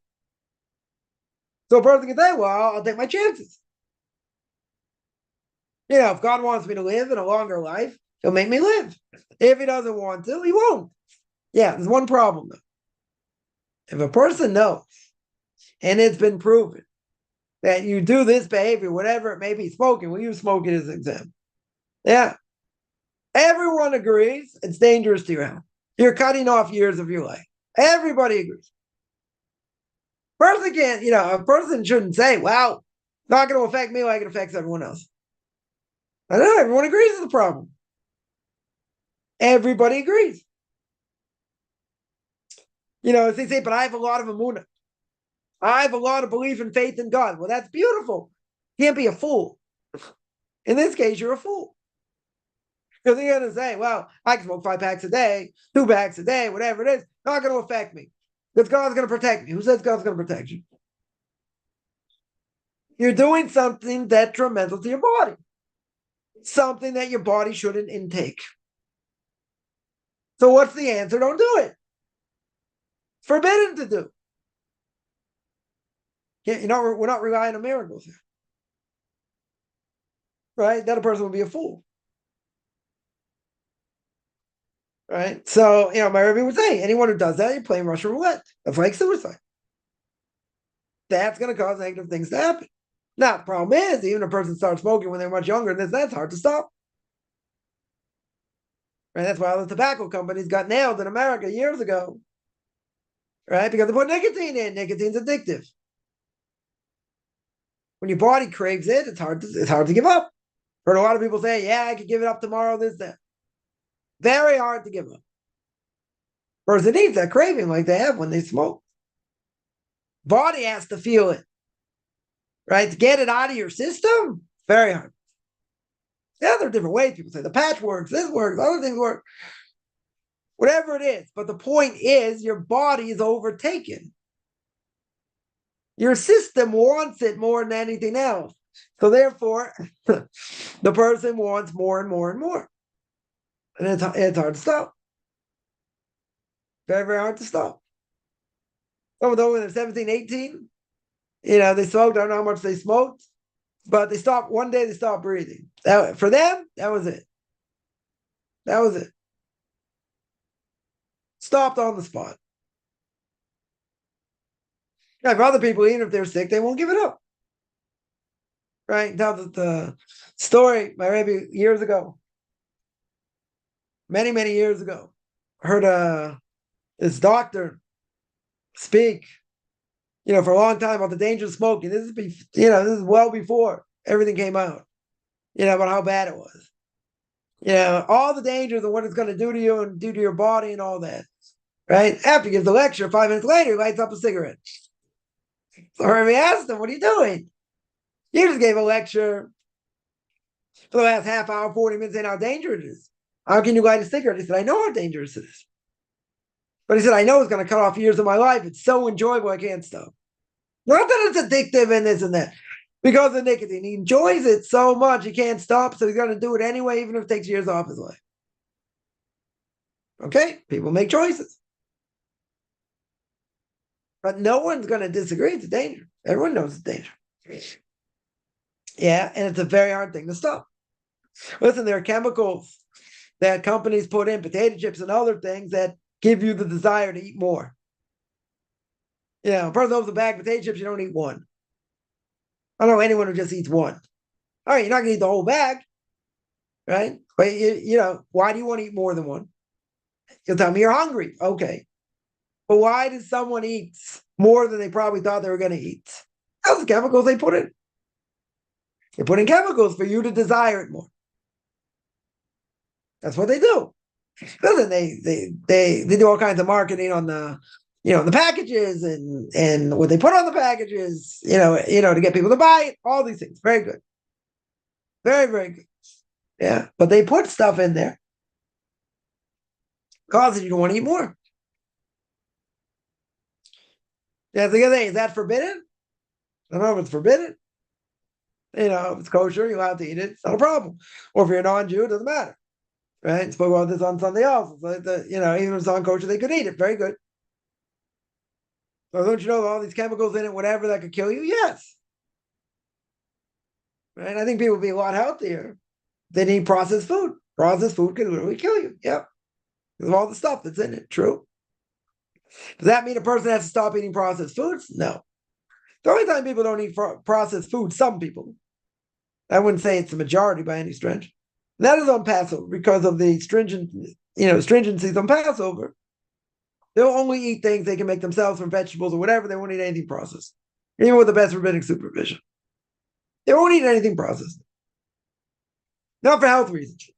So a person can say, well, I'll take my chances. If God wants me to live in a longer life, He'll make me live. If he doesn't want to, he won't. Yeah, there's one problem though. If a person knows, and it's been proven, that you do this behavior, whatever it may be, smoking, we'll use smoking as an example. Yeah. Everyone agrees it's dangerous to your health. You're cutting off years of your life. Everybody agrees. Person can't, a person shouldn't say, well, it's not going to affect me like it affects everyone else. I know, everyone agrees it's a problem. Everybody agrees. As they say, but I have a lot of emunah. I have a lot of belief and faith in God. Well, that's beautiful. You can't be a fool. In this case, you're a fool. Because you're going to say, well, I can smoke 5 packs a day, 2 packs a day, whatever it is. Not going to affect me. Because God's going to protect me. Who says God's going to protect you? You're doing something detrimental to your body. Something that your body shouldn't intake. So what's the answer? Don't do it. It's forbidden to do. We're not relying on miracles here. Right? That a person would be a fool. Right? So, my Rabbi would say, anyone who does that, you're playing Russian roulette. That's like suicide. That's going to cause negative things to happen. Now, the problem is, even a person starts smoking when they're much younger, that's hard to stop. Right? That's why all the tobacco companies got nailed in America years ago. Right? Because they put nicotine in. Nicotine's addictive. When your body craves it, it's hard to give up. Heard a lot of people say, yeah, I could give it up tomorrow, this, that. Very hard to give up. Person needs that craving like they have when they smoke. Body has to feel it. Right? To get it out of your system, very hard. Yeah, there are different ways. People say the patch works, this works, other things work. Whatever it is. But the point is, your body is overtaken. Your system wants it more than anything else. So therefore, the person wants more and more and more. And it's hard to stop. Very, very hard to stop. Some of them, when they're 17, 18, they smoked. I don't know how much they smoked, but they stopped. One day they stopped breathing. For them, that was it. That was it. Stopped on the spot. Now, for other people, even if they're sick, they won't give it up. Right? Tell the story, my Rabbi, years ago. Many, many years ago. I heard this doctor speak, for a long time about the danger of smoking. This is well before everything came out, about how bad it was. All the dangers of what it's going to do to you and do to your body and all that. Right? After he gives the lecture, 5 minutes later, he lights up a cigarette. So Rabbi asked him, what are you doing? You just gave a lecture for the last half hour, 40 minutes, saying how dangerous it is. How can you light a cigarette? He said, I know how dangerous it is. But he said, I know it's going to cut off years of my life. It's so enjoyable, I can't stop. Not that it's addictive and this and that. Because of nicotine. He enjoys it so much, he can't stop, so he's going to do it anyway, even if it takes years off his life. Okay? People make choices. But no one's going to disagree. It's a danger. Everyone knows it's a danger. Yeah, and it's a very hard thing to stop. Listen, there are chemicals that companies put in, potato chips and other things that give you the desire to eat more. A person opens a bag of potato chips, you don't eat one. I don't know anyone who just eats one. All right, you're not going to eat the whole bag, right? But, why do you want to eat more than one? You'll tell me you're hungry. Okay. But why does someone eat more than they probably thought they were going to eat? That's the chemicals they put in. They put in chemicals for you to desire it more. That's what they do. Listen, they do all kinds of marketing on the the packages and what they put on the packages, to get people to buy it, all these things. Very good. Very, very good. Yeah. But they put stuff in there causes you to want to eat more. Yeah, the other thing, is that forbidden? I don't know if it's forbidden. If it's kosher, you're allowed to eat it. It's not a problem. Or if you're a non-Jew, it doesn't matter. Right? Spoke about this on Sunday also. So even if it's non-kosher, they could eat it. Very good. So don't you know all these chemicals in it, whatever, that could kill you? Yes. Right? I think people would be a lot healthier. They need processed food. Processed food can literally kill you. Yep. Because of all the stuff that's in it. True. Does that mean a person has to stop eating processed foods? No. The only time people don't eat processed food, some people. I wouldn't say it's the majority by any stretch. That is on Passover because of the stringencies on Passover. They'll only eat things they can make themselves from vegetables or whatever. They won't eat anything processed, even with the best rabbinic supervision. They won't eat anything processed. Not for health reasons.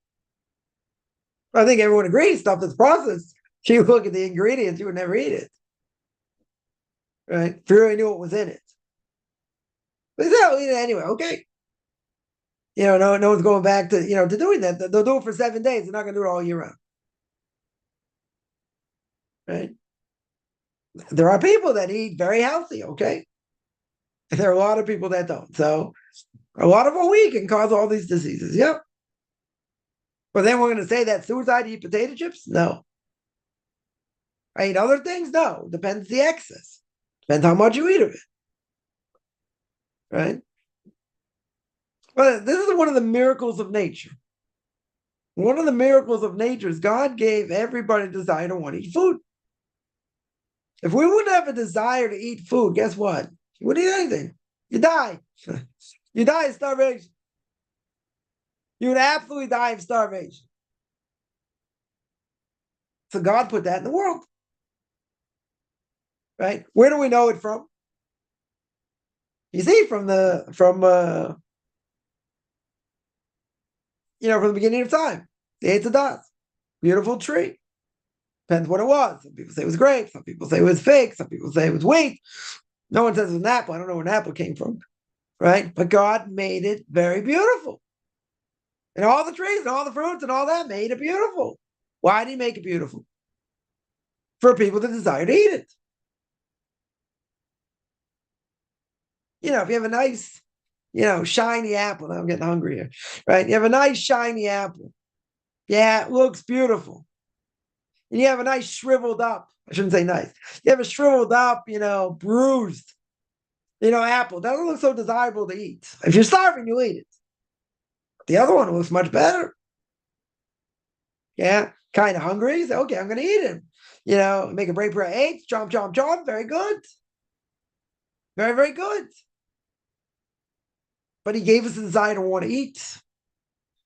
I think everyone agrees stuff that's processed, if you look at the ingredients, you would never eat it. Right? If you really knew what was in it. But they'll eat it anyway. Okay. No one's going back to, to doing that. They'll do it for 7 days. They're not going to do it all year round. Right? There are people that eat very healthy, okay? And there are a lot of people that don't. So a lot of what we eat can cause all these diseases. Yep. But then we're going to say that suicide to eat potato chips? No. I eat other things? No. Depends the excess. Depends how much you eat of it. Right? But this is one of the miracles of nature. One of the miracles of nature is God gave everybody a desire to want to eat food. If we wouldn't have a desire to eat food, guess what? You wouldn't eat anything. You die. You die of starvation. You would absolutely die of starvation. So God put that in the world. Right? Where do we know it from? You see, from the beginning of time. The Eitz Hadas. Beautiful tree. Depends what it was. Some people say it was grape. Some people say it was fig. Some people say it was wheat. No one says it was an apple. I don't know where an apple came from. Right? But God made it very beautiful. And all the trees and all the fruits and all that made it beautiful. Why did he make it beautiful? For people to desire to eat it. If you have a nice, shiny apple. Now I'm getting hungry here. Right? You have a nice shiny apple. Yeah, it looks beautiful. And you have a nice shriveled up, I shouldn't say nice. You have a shriveled up, bruised, apple. That doesn't look so desirable to eat. If you're starving, you'll eat it. The other one looks much better. Yeah, kind of hungry. You say, okay, I'm going to eat it. Make a break for 8, chomp, chomp, chomp. Very good. Very, very good. But he gave us the desire to want to eat,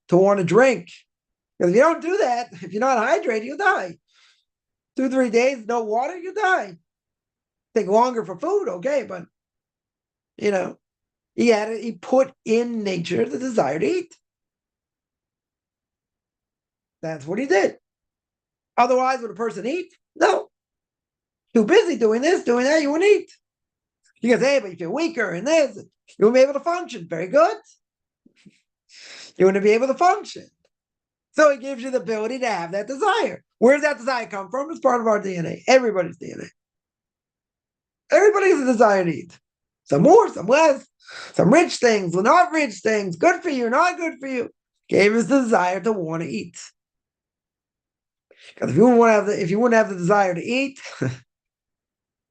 to want to drink. Because if you don't do that, if you're not hydrated, you'll die. 2-3 days, no water, you die. Take longer for food, okay, but he put in nature the desire to eat. That's what he did. Otherwise, would a person eat? No. Too busy doing this, doing that, you wouldn't eat. You can say, hey, but if you're weaker and this, you won't be able to function. Very good. You wouldn't be able to function. So it gives you the ability to have that desire. Where does that desire come from? It's part of our DNA. Everybody's DNA. Everybody has a desire to eat. Some more, some less. Some rich things, not rich things. Good for you, not good for you. Gave us the desire to want to eat. Because if you wouldn't have the desire to eat,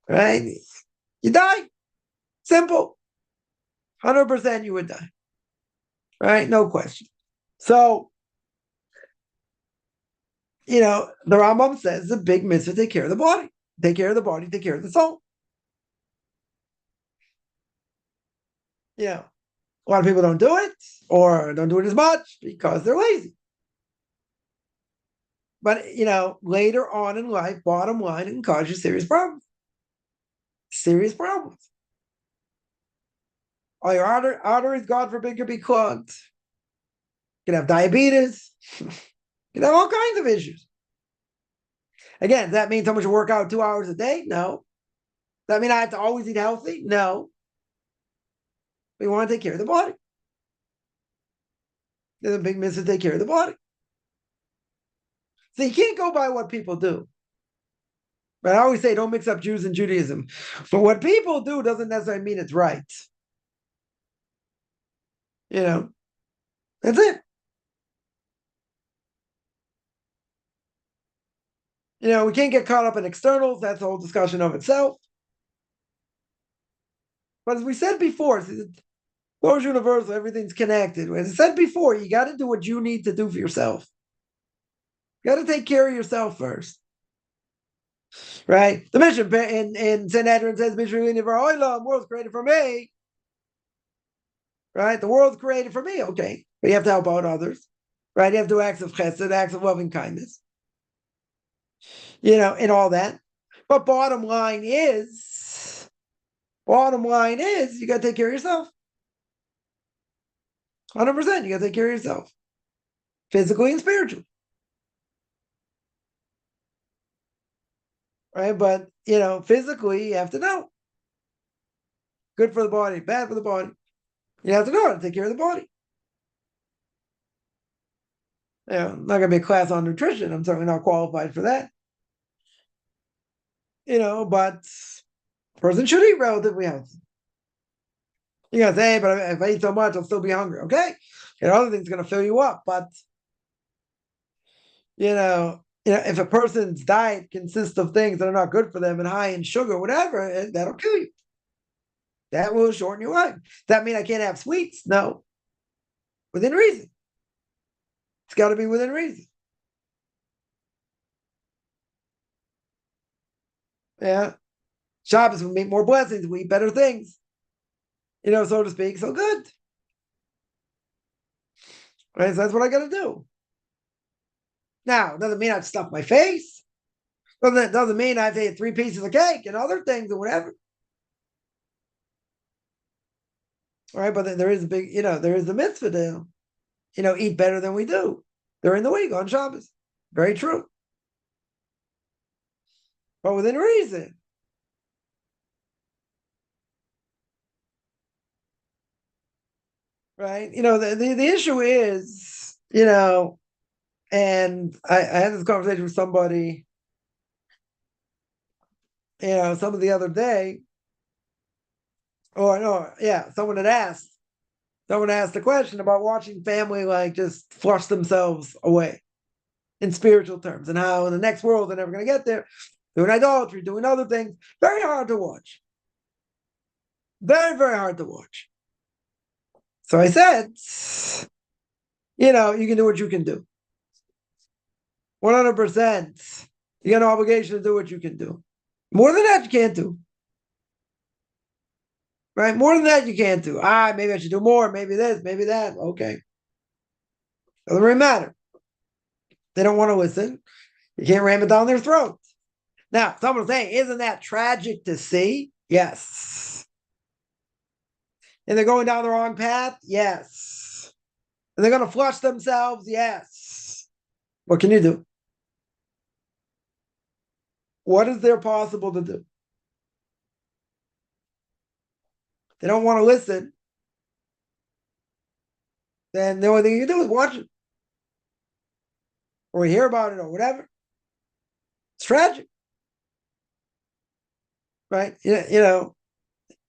right, you die. Simple. 100% you would die. Right? No question. So, the Rambam says the big mitzvah, take care of the body. Take care of the body, take care of the soul. A lot of people don't do it or don't do it as much because they're lazy. But, later on in life, bottom line, it can cause you serious problems. Serious problems. All your arteries, God forbid, could be clogged. You can have diabetes. You can have all kinds of issues. Again, does that mean someone should work out 2 hours a day? No. Does that mean I have to always eat healthy? No. We want to take care of the body. There's a big mitzvah to take care of the body. So you can't go by what people do. But I always say, don't mix up Jews and Judaism. But what people do doesn't necessarily mean it's right. That's it. We can't get caught up in externals. That's a whole discussion of itself. But as we said before, Lord's universal, everything's connected. As I said before, you got to do what you need to do for yourself. You got to take care of yourself first. Right? The mission in Sanhedrin says, the world's created for me. Right? The world's created for me. Okay. But you have to help out others. Right? You have to do acts of chesed, acts of loving kindness. And all that. But bottom line is, you got to take care of yourself. 100%. You got to take care of yourself. Physically and spiritually. Right? But, physically, you have to know. Good for the body, bad for the body. You have to know how to take care of the body. I'm not going to be a class on nutrition. I'm certainly not qualified for that. But a person should eat relatively healthy. You're going to say, hey, but if I eat so much, I'll still be hungry. Okay. Other things are going to fill you up. But, if a person's diet consists of things that are not good for them and high in sugar, whatever, that'll kill you. That will shorten your life. Does that mean I can't have sweets? No. Within reason. It's got to be within reason. Yeah. Shabbos will make more blessings. We eat better things. So to speak. So good. Right? So that's what I got to do. Now, it doesn't mean I've stuffed my face. Doesn't mean I've ate 3 pieces of cake and other things or whatever. All right, but there is there is the mitzvah to, eat better than we do during the week on Shabbos. Very true. But within reason. Right? The issue is, and I had this conversation with somebody, some of the other day, someone asked a question about watching family like just flush themselves away in spiritual terms, and how in the next world they're never going to get there, doing idolatry, doing other things. Very hard to watch. Very, very hard to watch. So I said, you can do what you can do. 100%. You got no obligation to do what you can do. More than that, you can't do. Right? More than that, you can't do. Maybe I should do more. Maybe this, maybe that. Okay. Doesn't really matter. They don't want to listen. You can't ram it down their throat. Now, someone will say, isn't that tragic to see? Yes. And they're going down the wrong path? Yes. And they're going to flush themselves? Yes. What can you do? What is there possible to do? They don't want to listen. Then the only thing you can do is watch it. Or hear about it or whatever. It's tragic. Right?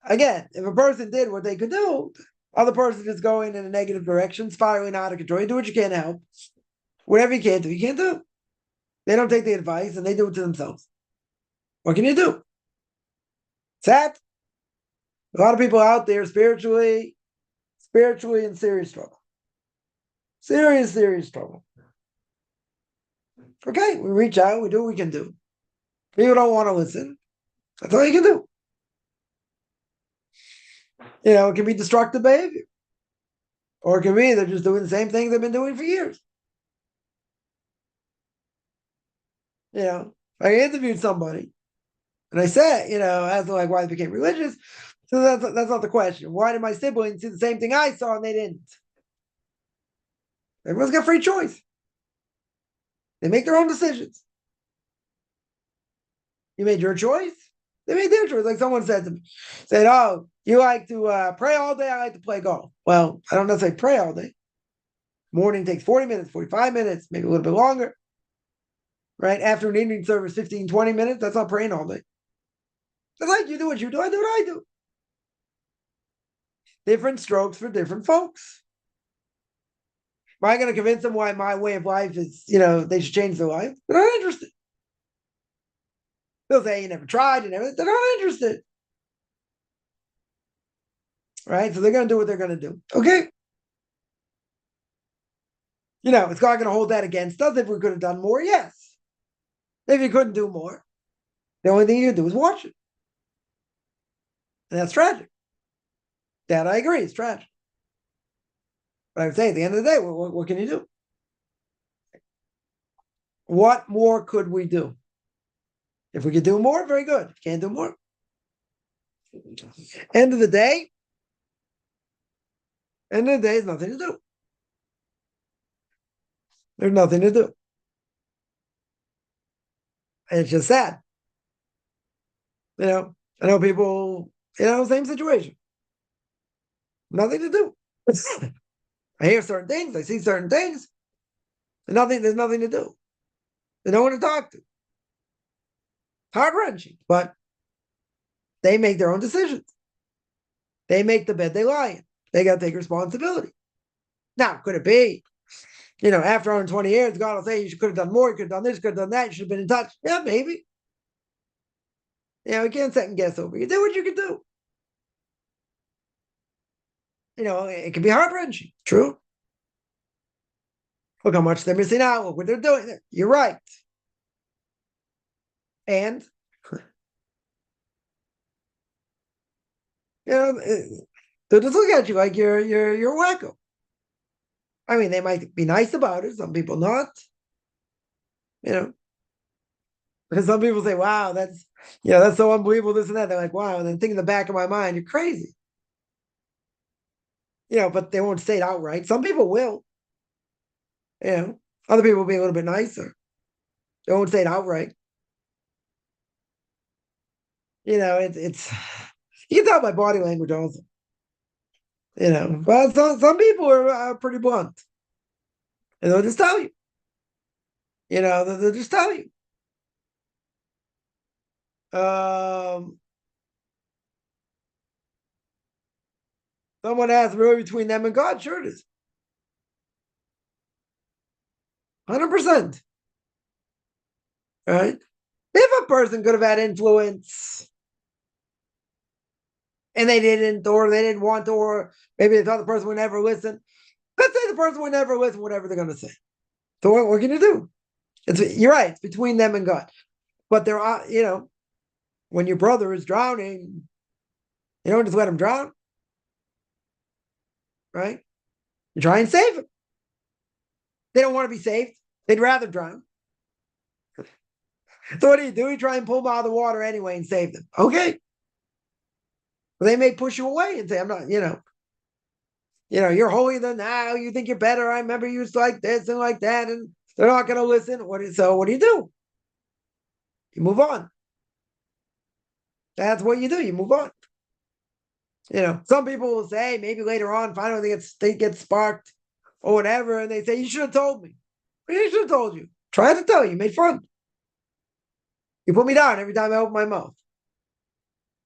Again, if a person did what they could do, other person is going in a negative direction, spiraling out of control. You do what you can to help. Whatever you can't do, you can't do. They don't take the advice and they do it to themselves. What can you do? Sad. A lot of people out there spiritually in serious trouble. Serious trouble. Okay, we reach out, we do what we can do. People don't want to listen. That's all you can do. It can be destructive behavior. Or it can be they're just doing the same thing they've been doing for years. I interviewed somebody and I said, as to why they became religious. So that's not the question. Why did my siblings see the same thing I saw and they didn't? Everyone's got free choice. They make their own decisions. You made your choice. They made their choice. Like someone said to me, oh, you like to pray all day, I like to play golf. Well, I don't necessarily pray all day. Morning takes 40 minutes, 45 minutes, maybe a little bit longer. Right? After an evening service, 15, 20 minutes, that's not praying all day. It's like you do what you do, I do what I do. Different strokes for different folks. Am I going to convince them why my way of life is, they should change their life? They're not interested. They'll say, you never tried, they're not interested. Right? So they're going to do what they're going to do. Okay. Is God going to hold that against us if we could have done more? Yes. If you couldn't do more, the only thing you can do is watch it. And that's tragic. That I agree, it's tragic. But I would say at the end of the day, what can you do? What more could we do? If we could do more, very good. If you can't do more. End of the day, there's nothing to do. There's nothing to do. And it's just sad. I know people, same situation. Nothing to do. I hear certain things, I see certain things. There's nothing to do. There's no one to talk to. Heart-wrenching, but they make their own decisions. They make the bed they lie in. They got to take responsibility. Now, could it be, after 120 years, God will say, you could have done more, you could have done this, you could have done that, you should have been in touch. Yeah, maybe. We can't second guess over. You do what you can do. It can be heart-wrenching. True. Look how much they're missing out. Look what they're doing. You're right. And, they'll just look at you like you're a wacko. I mean, they might be nice about it. Some people not. Because some people say, wow, that's so unbelievable, this and that. They're like, wow. And then think in the back of my mind, you're crazy. But they won't say it outright. Some people will. Other people will be a little bit nicer. They won't say it outright. It's you can tell by body language also. But some people are pretty blunt. And they'll just tell you. They'll just tell you. Someone asked, really between them and God? Sure it is. 100%. Right? If a person could have had influence and they didn't, or they didn't want to, or maybe they thought the person would never listen, let's say the person would never listen, whatever they're going to say. So what can you do? You're right. It's between them and God. But there are, when your brother is drowning, you don't just let him drown. Right? You try and save him. They don't want to be saved. They'd rather drown. So what do? You try and pull them out of the water anyway and save them. Okay. Well, they may push you away and say, I'm not, you're holier than thou. You think you're better. I remember you was like this and like that. And they're not going to listen. So what do? You move on. That's what you do. You move on. Some people will say, maybe later on, finally they get sparked or whatever, and they say, you should have told me. Well, you should have told you. Tried to tell you. You made fun. You put me down every time I open my mouth.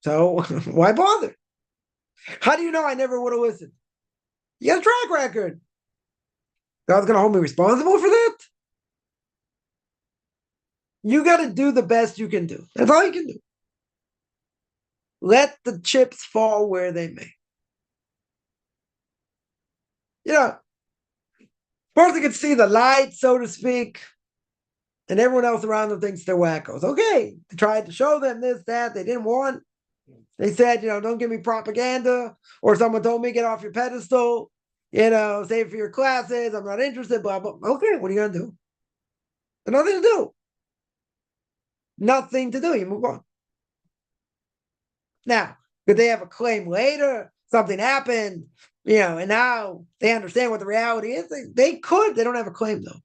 So why bother? How do you know I never would have listened? You got a track record. God's going to hold me responsible for that? You got to do the best you can do. That's all you can do. Let the chips fall where they may. Person can see the light, so to speak, and everyone else around them thinks they're wackos. Okay, they tried to show them this, that, they didn't want. They said, don't give me propaganda, or someone told me, get off your pedestal, save for your classes, I'm not interested, blah, blah. Okay, what are you going to do? There's nothing to do. Nothing to do. You move on. Now, could they have a claim later? Something happened, and now they understand what the reality is? They could. They don't have a claim, though.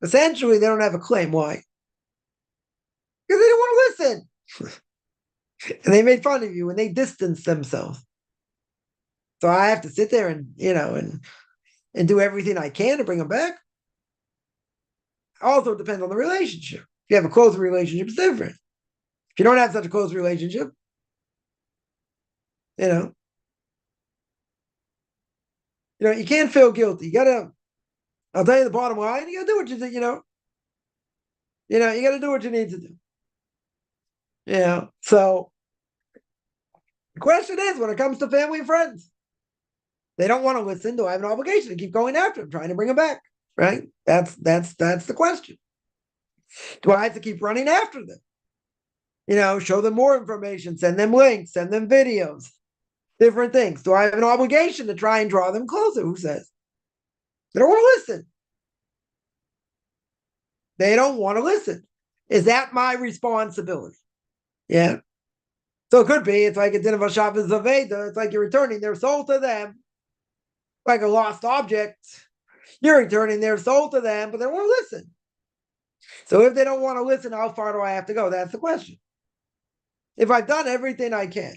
Essentially, they don't have a claim. Why? Because they don't want to listen. And they made fun of you, and they distanced themselves. So I have to sit there and, and do everything I can to bring them back. Also, it depends on the relationship. If you have a close relationship, it's different. If you don't have such a close relationship, you can't feel guilty. You gotta, I'll tell you the bottom line, you gotta do what you think, you gotta do what you need to do. So the question is, when it comes to family and friends, They don't want to listen. Do I have an obligation to keep going after them, trying to bring them back? Right? That's the question. Do I have to keep running after them? Show them more information, send them links, send them videos, different things. Do I have an obligation to try and draw them closer? Who says? They don't want to listen. They don't want to listen. Is that my responsibility? Yeah. So it could be, it's like a din of Shabbos Zaveda. It's like you're returning their soul to them, like a lost object. You're returning their soul to them, but they don't want to listen. So if they don't want to listen, how far do I have to go? That's the question. If I've done everything I can,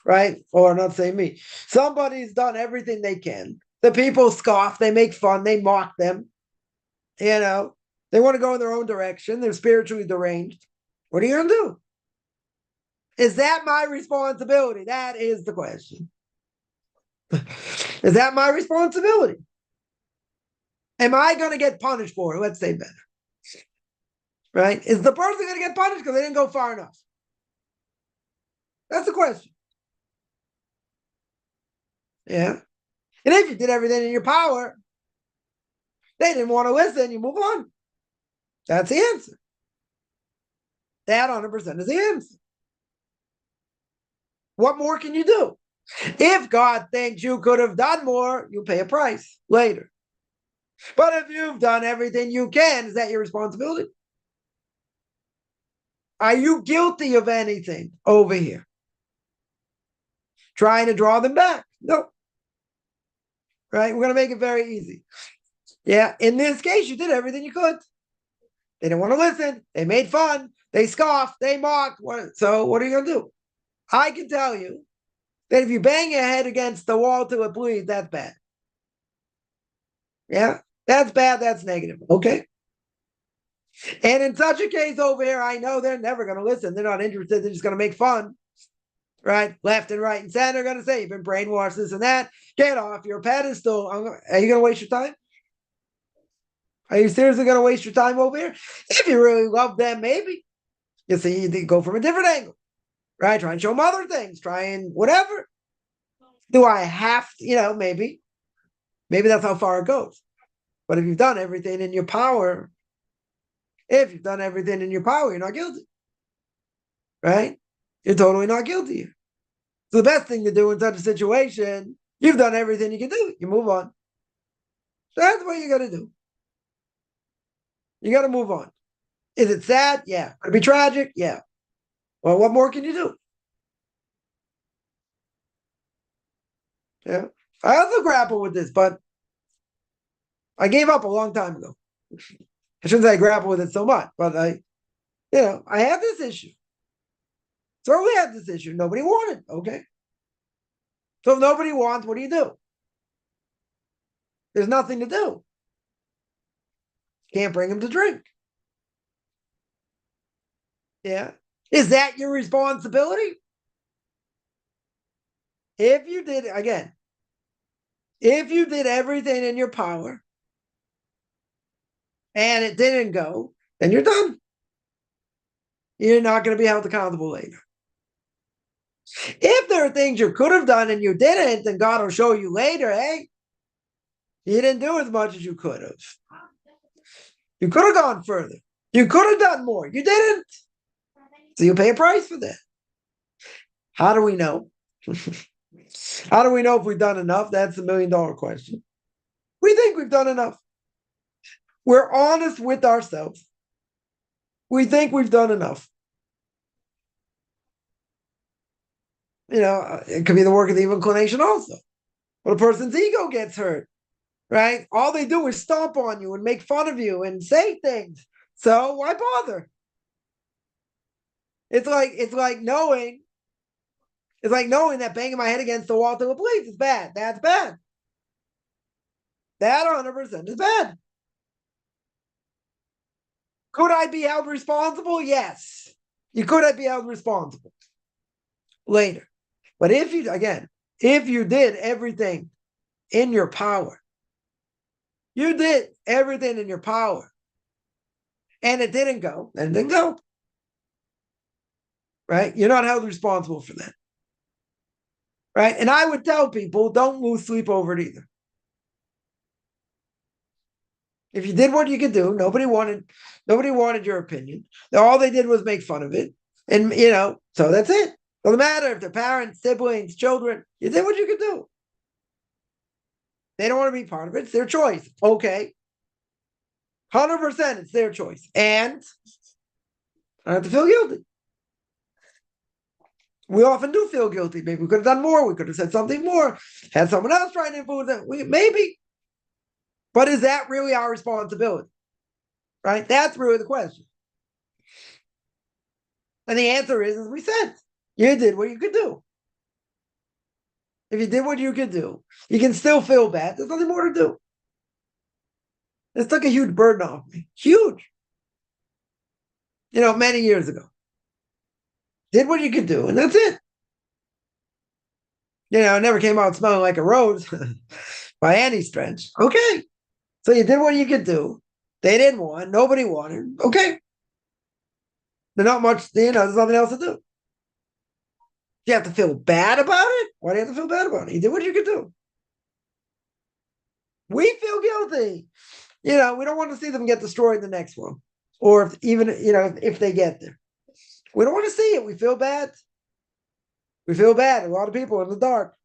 right? Or not say me. Somebody's done everything they can. The people scoff, they make fun, they mock them. They want to go in their own direction. They're spiritually deranged. What are you going to do? Is that my responsibility? That is the question. Is that my responsibility? Am I going to get punished for it? Let's say better. Right? Is the person going to get punished because they didn't go far enough? That's the question. Yeah. And if you did everything in your power, they didn't want to listen, you move on. That's the answer. That 100% is the answer. What more can you do? If God thinks you could have done more, you pay a price later. But if you've done everything you can, is that your responsibility? Are you guilty of anything over here? Trying to draw them back? No. Right? We're going to make it very easy. Yeah, in this case, you did everything you could. They didn't want to listen. They made fun. They scoffed. They mocked. So what are you going to do? I can tell you that if you bang your head against the wall till it bleeds, that's bad. Yeah, that's bad. That's negative. Okay. And in such a case over here, I know they're never going to listen. They're not interested. They're just going to make fun. Right? Left and right and center are going to say, you've been brainwashed, this and that. Get off your pedestal. Are you going to waste your time? Are you seriously going to waste your time over here? If you really love them, maybe. You see, you go from a different angle. Right? Try and show them other things. Try and whatever. Do I have to, maybe that's how far it goes. But if you've done everything in your power, you're not guilty. Right? You're totally not guilty. So the best thing to do in such a situation, you've done everything you can do. You move on. That's what you got to do. You got to move on. Is it sad? Yeah. Could it be tragic? Yeah. Well, what more can you do? Yeah. I also grapple with this, but I gave up a long time ago. I shouldn't say I grapple with it so much, but I had this issue. So we had this issue. Nobody wanted. Okay. So if nobody wants, what do? There's nothing to do. Can't bring them to drink. Yeah. Is that your responsibility? If you did everything in your power and it didn't go, then you're done. You're not going to be held accountable later. If there are things you could have done and you didn't, then God will show you later, hey, you didn't do as much as you could have. You could have gone further. You could have done more. You didn't. So you pay a price for that. How do we know? How do we know if we've done enough? That's the $1 million question. We think we've done enough. We're honest with ourselves. We think we've done enough. It could be the work of the evil inclination also. When a person's ego gets hurt, right? All they do is stomp on you and make fun of you and say things. So why bother? It's like knowing that banging my head against the wall till it bleeds is bad. That's bad. That 100% is bad. Could I be held responsible? Yes. You could be held responsible later. But if you did everything in your power, and it didn't go, then it didn't go. Right? You're not held responsible for that. right? And I would tell people, don't lose sleep over it either. If you did what you could do, nobody wanted your opinion. All they did was make fun of it. And so that's it. Doesn't matter if they're parents, siblings, children, you did what you could do. They don't want to be part of it. It's their choice. Okay. 100% it's their choice. And I don't have to feel guilty. We often do feel guilty. Maybe we could have done more. We could have said something more. Had someone else trying to influence it. Maybe. But is that really our responsibility? Right? That's really the question. And the answer is, as we said, you did what you could do. If you did what you could do, you can still feel bad. There's nothing more to do. This took a huge burden off me. Huge. Many years ago. Did what you could do, and that's it. It never came out smelling like a rose by any stretch. Okay. So you did what you could do. They didn't want, nobody wanted. Okay. There's not much, there's nothing else to do. You have to feel bad about it? Why do you have to feel bad about it? You did what you could do. We feel guilty. We don't want to see them get destroyed in the next one. Or if they get there. We don't want to see it. We feel bad. We feel bad. A lot of people are in the dark.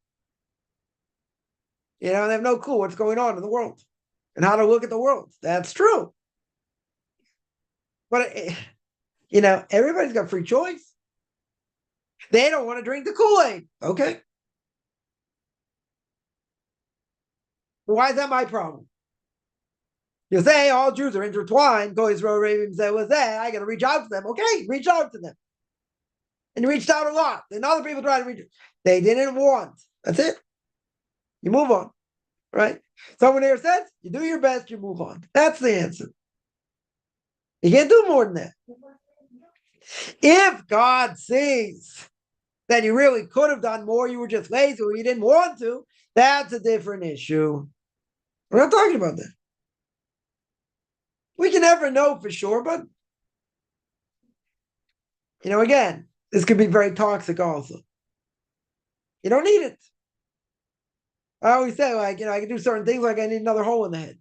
They have no clue what's going on in the world and how to look at the world. That's true. But, everybody's got free choice. They don't want to drink the Kool-Aid. Okay. Why is that my problem? You say all Jews are intertwined. Go Israel, Rabbi say, "Was that? I got to reach out to them." Okay, reach out to them. And you reached out a lot. And other people tried to reach. They didn't want. That's it. You move on, right? Someone here says, "You do your best. You move on." That's the answer. You can't do more than that. If God sees that you really could have done more, you were just lazy or you didn't want to, that's a different issue. We're not talking about that. We can never know for sure, but again, this could be very toxic also. You don't need it. I always say, I can do certain things like I need another hole in the head.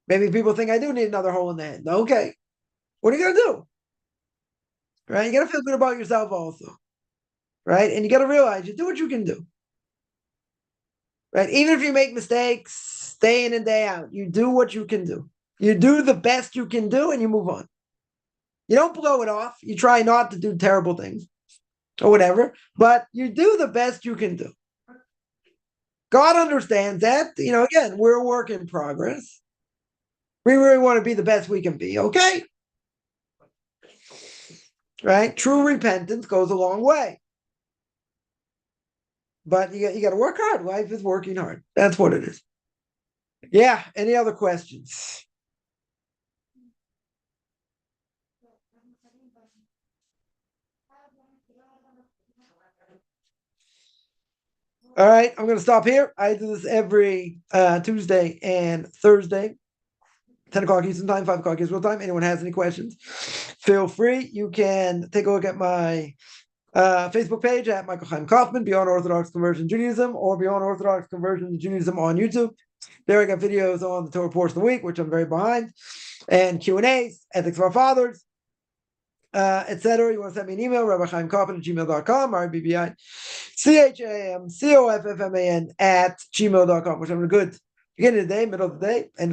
Maybe people think I do need another hole in the head. Okay. What are you going to do? Right? You got to feel good about yourself also. Right? And you got to realize you do what you can do. Right? Even if you make mistakes, day in and day out, you do what you can do. You do the best you can do and you move on. You don't blow it off. You try not to do terrible things or whatever, but you do the best you can do. God understands that. Again, we're a work in progress. We really want to be the best we can be, okay? Right? True repentance goes a long way. But you got to work hard. Life is working hard. That's what it is. Yeah. Any other questions? All right. I'm going to stop here. I do this every Tuesday and Thursday. 10 o'clock Eastern time, 5 o'clock Israel time. Anyone has any questions, feel free. You can take a look at my Facebook page at Michael Chaim Kaufman, Beyond Orthodox Conversion Judaism, or Beyond Orthodox Conversion Judaism on YouTube. There I got videos on the Torah portion of the week, which I'm very behind, and Q&As, Ethics of Our Fathers, etc. You want to send me an email, rabbichaimkaufman@gmail.com, RBBICHAMCOFFMAN @gmail.com, which I'm good beginning of the day, middle of the day, and